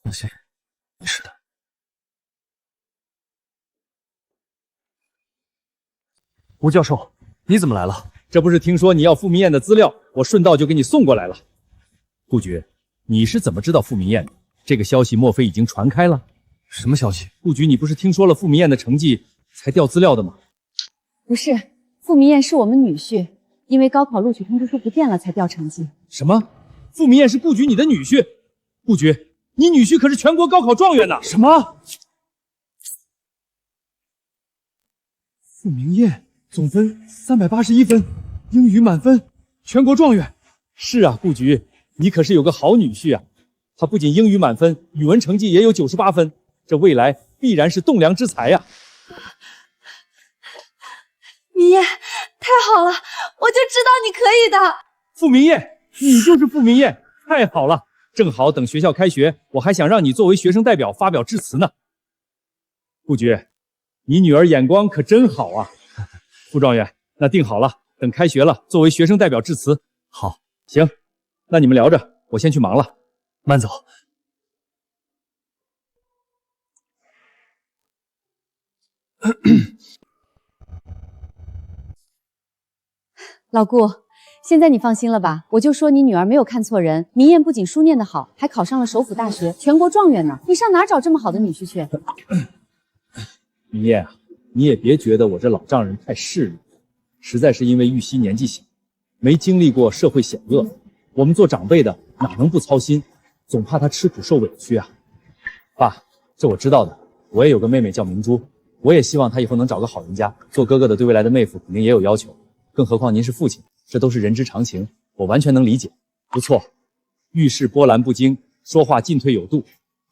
放心，没事的。吴教授，你怎么来了？这不是听说你要傅明艳的资料，我顺道就给你送过来了。顾局，你是怎么知道傅明艳的？这个消息莫非已经传开了？什么消息？顾局，你不是听说了傅明艳的成绩才调资料的吗？不是，傅明艳是我们女婿，因为高考录取通知书不见了才调成绩。什么？傅明艳是顾局你的女婿？顾局，你女婿可是全国高考状元呢！什么？傅明艳总分381分，英语满分，全国状元。是啊，顾局，你可是有个好女婿啊！他不仅英语满分，语文成绩也有98分，这未来必然是栋梁之才呀！明艳，太好了，我就知道你可以的。傅明艳，你就是傅明艳，太好了！正好等学校开学，我还想让你作为学生代表发表致辞呢。顾局，你女儿眼光可真好啊！傅状元，那定好了，等开学了，作为学生代表致辞。好，行，那你们聊着，我先去忙了。慢走。老顾，现在你放心了吧？我就说你女儿没有看错人，明艳不仅书念得好，还考上了首府大学，全国状元呢。你上哪找这么好的女婿去？明艳啊，你也别觉得我这老丈人太势利，实在是因为玉溪年纪小，没经历过社会险恶，我们做长辈的哪能不操心，总怕她吃苦受委屈啊。爸，这我知道的，我也有个妹妹叫明珠，我也希望她以后能找个好人家，做哥哥的对未来的妹夫肯定也有要求，更何况您是父亲，这都是人之常情，我完全能理解。不错，遇事波澜不惊，说话进退有度，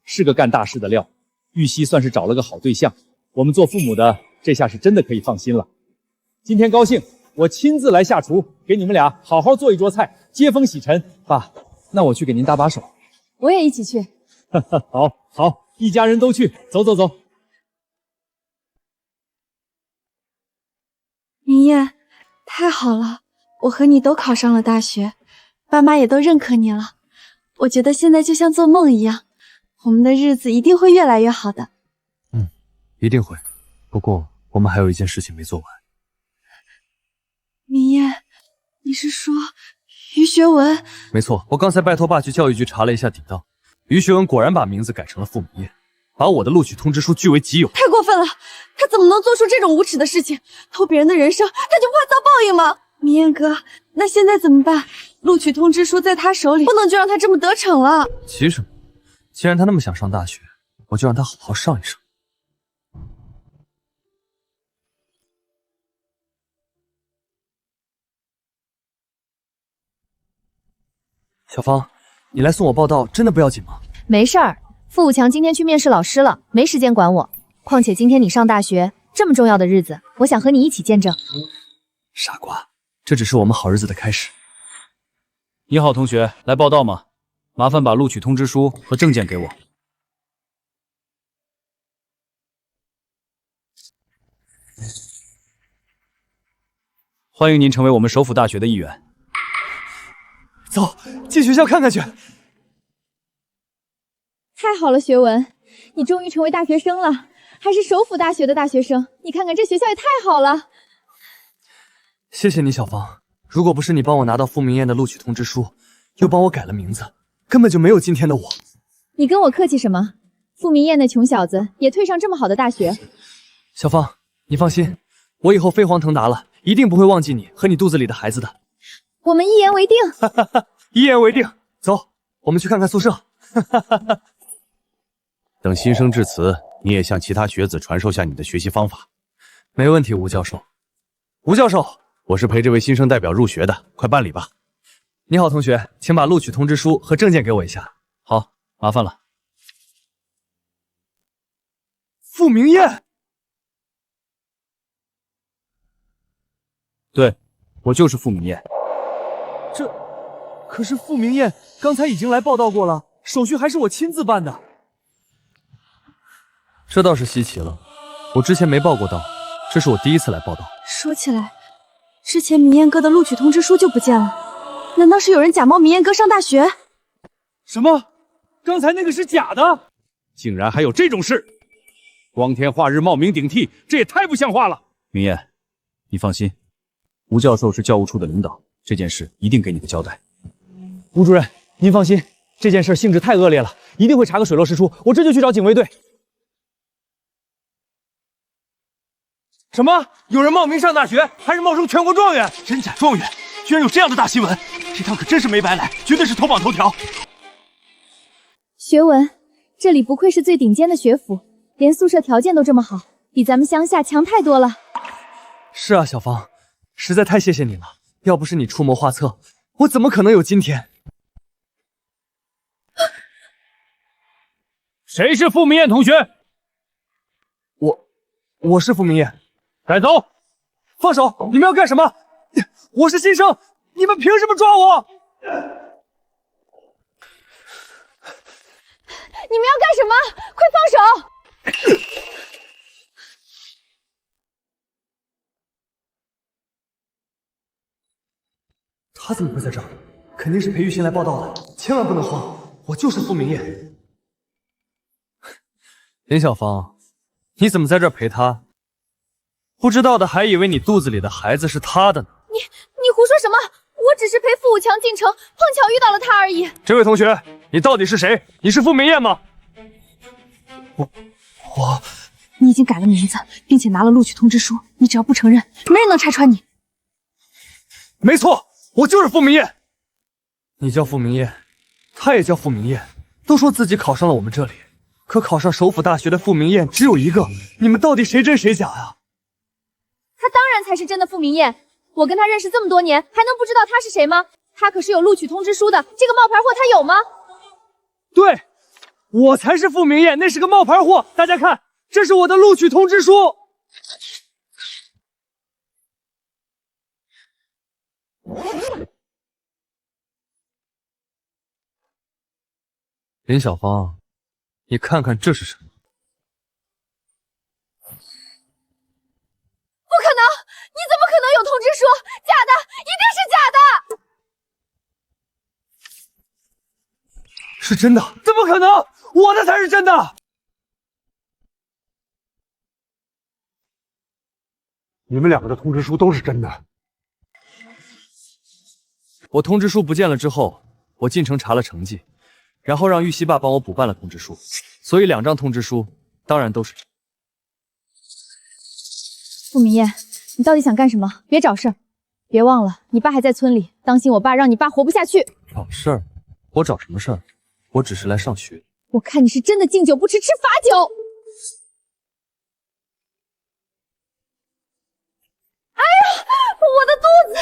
是个干大事的料。玉溪算是找了个好对象，我们做父母的这下是真的可以放心了。今天高兴，我亲自来下厨，给你们俩好好做一桌菜，接风洗尘。爸，那我去给您搭把手。我也一起去。好，好，一家人都去，走走走。明艳，太好了，我和你都考上了大学，爸妈也都认可你了。我觉得现在就像做梦一样，我们的日子一定会越来越好的。一定会。不过我们还有一件事情没做完。明艳，你是说于学文？没错，我刚才拜托爸去教育局查了一下底档，于学文果然把名字改成了傅明艳，把我的录取通知书据为己有。太过分了，他怎么能做出这种无耻的事情？偷别人的人生，他就不怕遭报应吗？明艳哥，那现在怎么办？录取通知书在他手里，不能就让他这么得逞了。急什么？既然他那么想上大学，我就让他好好上一上。小芳，你来送我报到，真的不要紧吗？没事儿，傅武强今天去面试老师了，没时间管我。况且今天你上大学，这么重要的日子，我想和你一起见证。傻瓜，这只是我们好日子的开始。你好，同学，来报到吗？麻烦把录取通知书和证件给我。欢迎您成为我们首府大学的一员。走，进学校看看去。太好了，学文，你终于成为大学生了，还是首府大学的大学生。你看看这学校也太好了。谢谢你，小芳。如果不是你帮我拿到傅明艳的录取通知书，又帮我改了名字，根本就没有今天的我。你跟我客气什么？傅明艳那穷小子也退上这么好的大学。小芳，你放心，我以后飞黄腾达了，一定不会忘记你和你肚子里的孩子的。我们一言为定。一言为定。走，我们去看看宿舍。等新生致辞，你也向其他学子传授下你的学习方法。没问题，吴教授。吴教授，我是陪这位新生代表入学的，快办理吧。你好，同学，请把录取通知书和证件给我一下。好，麻烦了。傅明艳，对，我就是傅明艳。可是傅明艳刚才已经来报道过了，手续还是我亲自办的。这倒是稀奇了，我之前没报过到，这是我第一次来报道。说起来，之前明艳哥的录取通知书就不见了，难道是有人假冒明艳哥上大学？什么？刚才那个是假的，竟然还有这种事！光天化日冒名顶替，这也太不像话了。明艳，你放心，吴教授是教务处的领导，这件事一定给你个交代。吴主任，您放心，这件事性质太恶劣了，一定会查个水落石出。我这就去找警卫队。什么？有人冒名上大学，还是冒充全国状元？真假状元，居然有这样的大新闻！这趟可真是没白来，绝对是头榜头条。学文，这里不愧是最顶尖的学府，连宿舍条件都这么好，比咱们乡下强太多了。是啊，小芳，实在太谢谢你了，要不是你出谋划策，我怎么可能有今天？谁是傅明艳同学？我是傅明艳。带走！放手！你们要干什么？我是新生，你们凭什么抓我？你们要干什么？快放手！他怎么会在这儿？肯定是裴玉欣来报道的，千万不能慌！我就是傅明艳。林小芳，你怎么在这儿陪他？不知道的还以为你肚子里的孩子是他的呢。你胡说什么？我只是陪傅武强进城，碰巧遇到了他而已。这位同学，你到底是谁？你是傅明艳吗？我，你已经改了名字，并且拿了录取通知书，你只要不承认，没人能拆穿你。没错，我就是傅明艳。你叫傅明艳，他也叫傅明艳，都说自己考上了我们这里，可考上首府大学的傅明艳只有一个，你们到底谁真谁假呀？他当然才是真的傅明艳，我跟他认识这么多年，还能不知道他是谁吗？他可是有录取通知书的，这个冒牌货他有吗？对，我才是傅明艳，那是个冒牌货。大家看，这是我的录取通知书。林小芳，你看看这是什么？不可能！你怎么可能有通知书？假的，一定是假的！是真的？怎么可能？我的才是真的！你们两个的通知书都是真的。我通知书不见了之后，我进城查了成绩，然后让玉溪爸帮我补办了通知书，所以2张通知书当然都是。傅明艳，你到底想干什么？别找事儿！别忘了，你爸还在村里，当心我爸让你爸活不下去。找事儿？我找什么事儿？我只是来上学。我看你是真的敬酒不吃吃罚酒。哎呀，我的肚子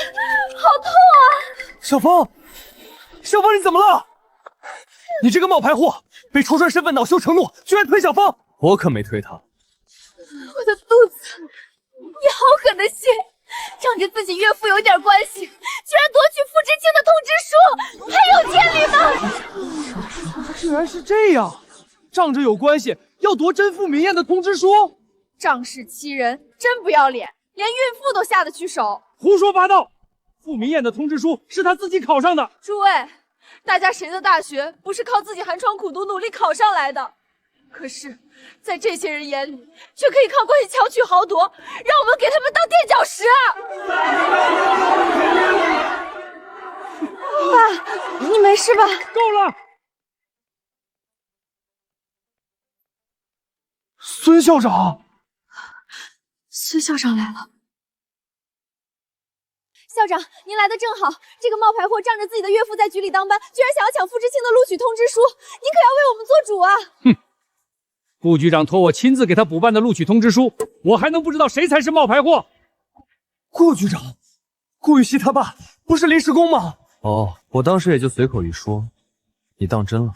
好痛啊！小芳，小芳，你怎么了？你这个冒牌货，被戳穿身份，恼羞成怒，居然推小芳！我可没推她。我的肚子，你好狠的心，仗着自己岳父有点关系，居然夺取傅知清的通知书，还有天理吗？居然是这样，仗着有关系要夺真傅明艳的通知书，仗势欺人，真不要脸，连孕妇都下得去手。胡说八道！傅明艳的通知书是她自己考上的。诸位，大家谁的大学不是靠自己寒窗苦读努力考上来的？可是，在这些人眼里，却可以靠关系巧取豪夺，让我们给他们当垫脚石啊！爸，你没事吧？够了！孙校长，孙校长来了。校长，您来的正好。这个冒牌货仗着自己的岳父在局里当班，居然想要抢傅知清的录取通知书，您可要为我们做主啊！哼，顾局长托我亲自给他补办的录取通知书，我还能不知道谁才是冒牌货？顾局长，顾玉溪他爸不是临时工吗？哦，我当时也就随口一说，你当真了？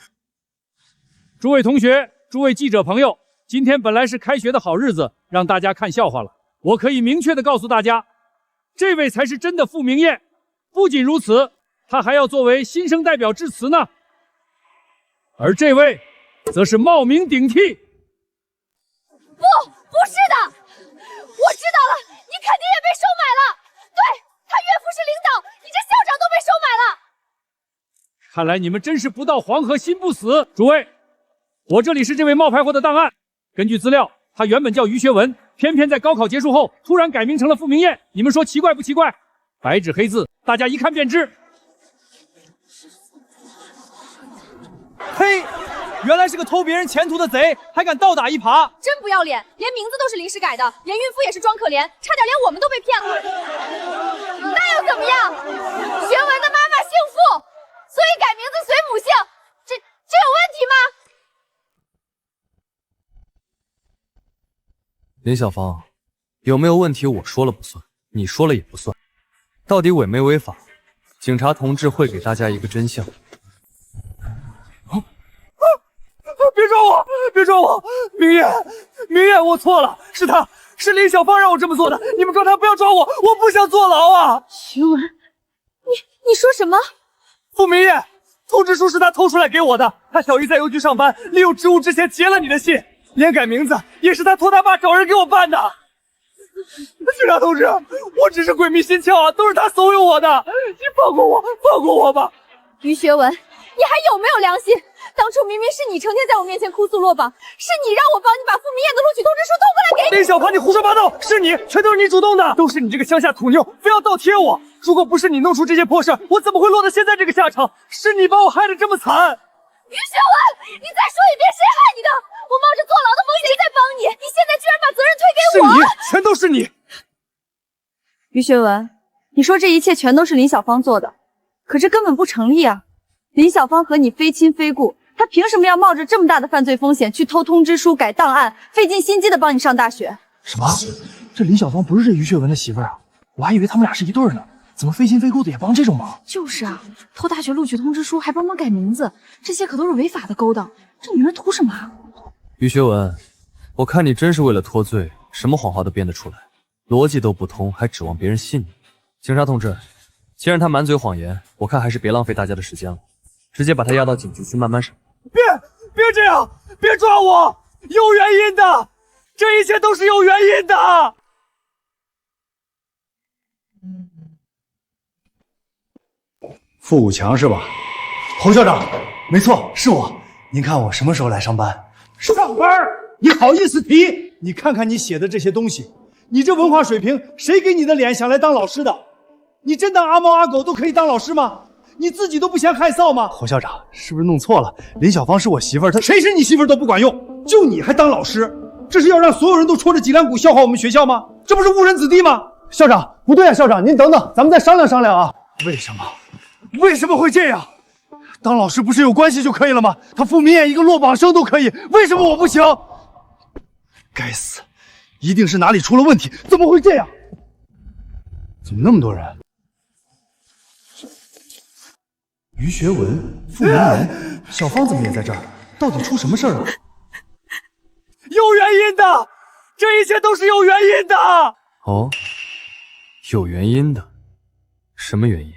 诸位同学，诸位记者朋友，今天本来是开学的好日子，让大家看笑话了。我可以明确的告诉大家，这位才是真的傅明艳。不仅如此，他还要作为新生代表致辞呢。而这位，则是冒名顶替。不是的，我知道了，你肯定也被收买了。对，他岳父是领导，你这校长都被收买了。看来你们真是不到黄河心不死。诸位，我这里是这位冒牌货的档案。根据资料，他原本叫于学文，偏偏在高考结束后突然改名成了傅明艳。你们说奇怪不奇怪？白纸黑字，大家一看便知。嘿，原来是个偷别人前途的贼，还敢倒打一耙！真不要脸，连名字都是临时改的，连孕妇也是装可怜，差点连我们都被骗了。那又怎么样？学文的妈妈姓傅，所以改名字随母姓，这有问题吗？林小芳，有没有问题我说了不算，你说了也不算，到底违没违法？警察同志会给大家一个真相。别抓我！别抓我！明艳，我错了，是林小芳让我这么做的，你们抓她不要抓我，我不想坐牢啊！学文，你说什么？傅明艳，通知书是他偷出来给我的，他小姨在邮局上班，利用职务之前截了你的信，连改名字也是他托他爸找人给我办的。警察同志，我只是鬼迷心窍啊，都是他怂恿我的，你放过我吧！于学文，你还有没有良心？当初明明是你成天在我面前哭诉落榜，是你让我帮你把傅明艳的录取通知书偷过来给你。林小芳，你胡说八道，是你，全都是你主动的，都是你这个乡下土妞，非要倒贴我。如果不是你弄出这些破事，我怎么会落到现在这个下场？是你把我害得这么惨。于学文，你再说一遍，谁害你的？我冒着坐牢的风险在帮你，你现在居然把责任推给我！是你，全都是你。于学文，你说这一切全都是林小芳做的，可这根本不成立啊！林小芳和你非亲非故，她凭什么要冒着这么大的犯罪风险去偷通知书、改档案，费尽心机的帮你上大学？什么？这林小芳不是这于学文的媳妇儿啊？我还以为他们俩是一对儿呢，怎么非亲非故的也帮这种忙？就是啊，偷大学录取通知书还帮忙改名字，这些可都是违法的勾当。这女人图什么啊？于学文，我看你真是为了脱罪，什么谎话都编得出来，逻辑都不通，还指望别人信你。警察同志，既然他满嘴谎言，我看还是别浪费大家的时间了，直接把他押到警局去慢慢审。别这样，别抓我，有原因的，这一切都是有原因的。傅武强是吧？侯校长，没错，是我。您看我什么时候来上班？上班？你好意思提？你看看你写的这些东西，你这文化水平，谁给你的脸想来当老师的？你真当阿猫阿狗都可以当老师吗？你自己都不嫌害臊吗？侯校长，是不是弄错了？林小芳是我媳妇儿，她谁是你媳妇儿都不管用，就你还当老师，这是要让所有人都戳着脊梁骨笑话我们学校吗？这不是误人子弟吗？校长，不对啊，校长，您等等，咱们再商量商量啊。为什么会这样？当老师不是有关系就可以了吗？他傅明艳一个落榜生都可以，为什么我不行？该死，一定是哪里出了问题，怎么会这样？怎么那么多人？于学文、傅明艳、小芳怎么也在这儿？到底出什么事儿了？有原因的，这一切都是有原因的。哦，有原因的，什么原因？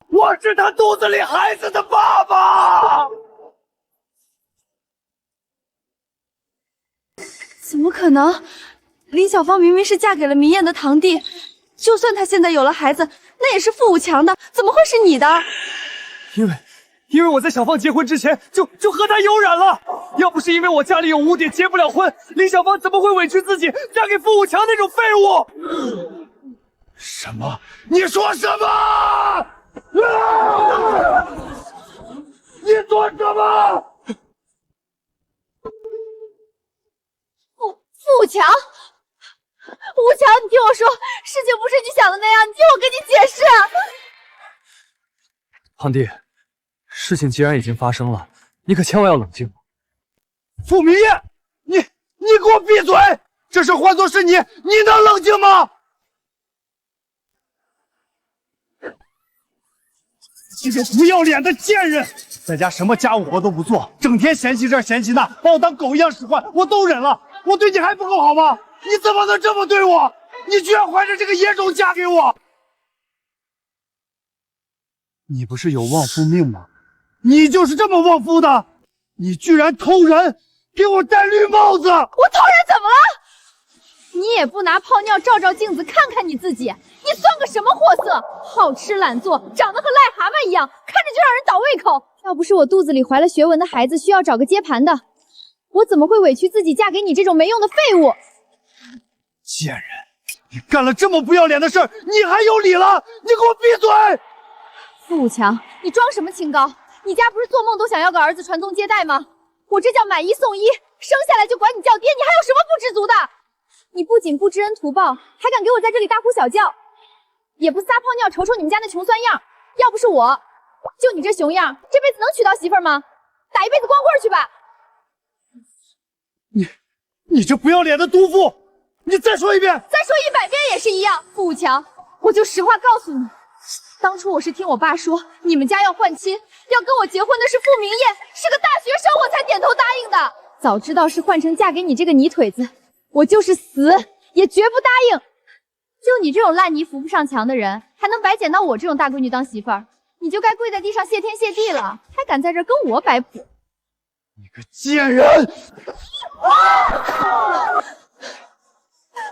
我是他肚子里孩子的爸爸。怎么可能？林小芳明明是嫁给了明艳的堂弟，就算她现在有了孩子，那也是傅武强的，怎么会是你的？因为我在小芳结婚之前就和她有染了，要不是因为我家里有污点结不了婚，林小芳怎么会委屈自己嫁给傅武强那种废物？什么？你说什么？你说什么？傅武强，武强，你听我说，事情不是你想的那样，你听我跟你解释。堂弟，事情既然已经发生了，你可千万要冷静。傅明艳，你给我闭嘴！这事换作是你能冷静吗？这个不要脸的贱人，在家什么家务活都不做，整天嫌弃这嫌弃那，把我当狗一样使唤，我都忍了。我对你还不够好吗？你怎么能这么对我？你居然怀着这个野种嫁给我！你不是有旺夫命吗？你就是这么旺夫的！你居然偷人，给我戴绿帽子！我偷人怎么了？你也不拿泡尿照照镜子看看你自己，你算个什么货色？好吃懒做，长得和癞蛤蟆一样，看着就让人倒胃口。要不是我肚子里怀了学文的孩子，需要找个接盘的，我怎么会委屈自己嫁给你这种没用的废物？贱人，你干了这么不要脸的事儿，你还有理了？你给我闭嘴！傅武强，你装什么清高？你家不是做梦都想要个儿子传宗接代吗？我这叫买一送一，生下来就管你叫爹，你还有什么不知足的？你不仅不知恩图报，还敢给我在这里大呼小叫，也不撒泡尿瞅瞅你们家那穷酸样。要不是我，就你这熊样，这辈子能娶到媳妇儿吗？打一辈子光棍去吧！你这不要脸的毒妇！你再说一遍，再说100遍也是一样。傅武强，我就实话告诉你，当初我是听我爸说你们家要换亲，要跟我结婚的是傅明燕，是个大学生，我才点头答应的。早知道是换成嫁给你这个泥腿子，我就是死也绝不答应。就你这种烂泥扶不上墙的人，还能白捡到我这种大闺女当媳妇儿，你就该跪在地上谢天谢地了，还敢在这儿跟我摆谱？你个贱人！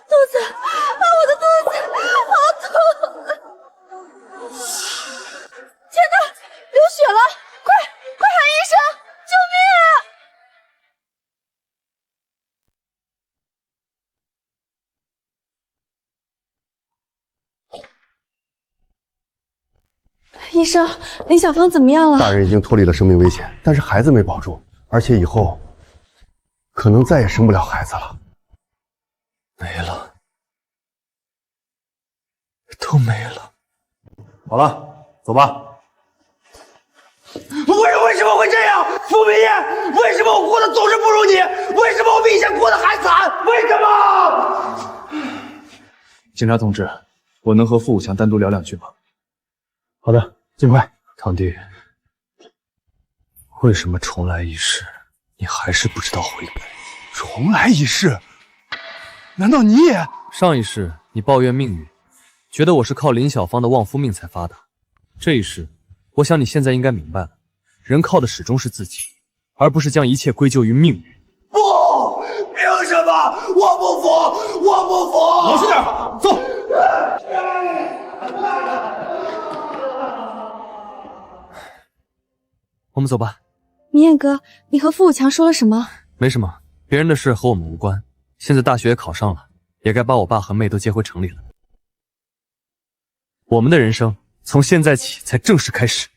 肚子，我的肚子好痛！天哪，流血了！快喊医生！救命啊！医生，林小芳怎么样了？大人已经脱离了生命危险，但是孩子没保住，而且以后可能再也生不了孩子了。没了，都没了。好了，走吧。为什么会这样？傅明燕，为什么我过得总是不如你？为什么我比以前过得还惨？为什么？警察同志，我能和傅武强单独聊2句吗？好的，尽快。堂弟，为什么重来一世，你还是不知道悔改？重来一世？难道你也？上一世你抱怨命运，觉得我是靠林小芳的旺夫命才发达。这一世，我想你现在应该明白了，人靠的始终是自己，而不是将一切归咎于命运。不，凭什么？我不服！我不服！老实点，走。我们走吧。明燕哥，你和傅武强说了什么？没什么，别人的事和我们无关。现在大学也考上了，也该把我爸和妹都接回城里了。我们的人生从现在起才正式开始。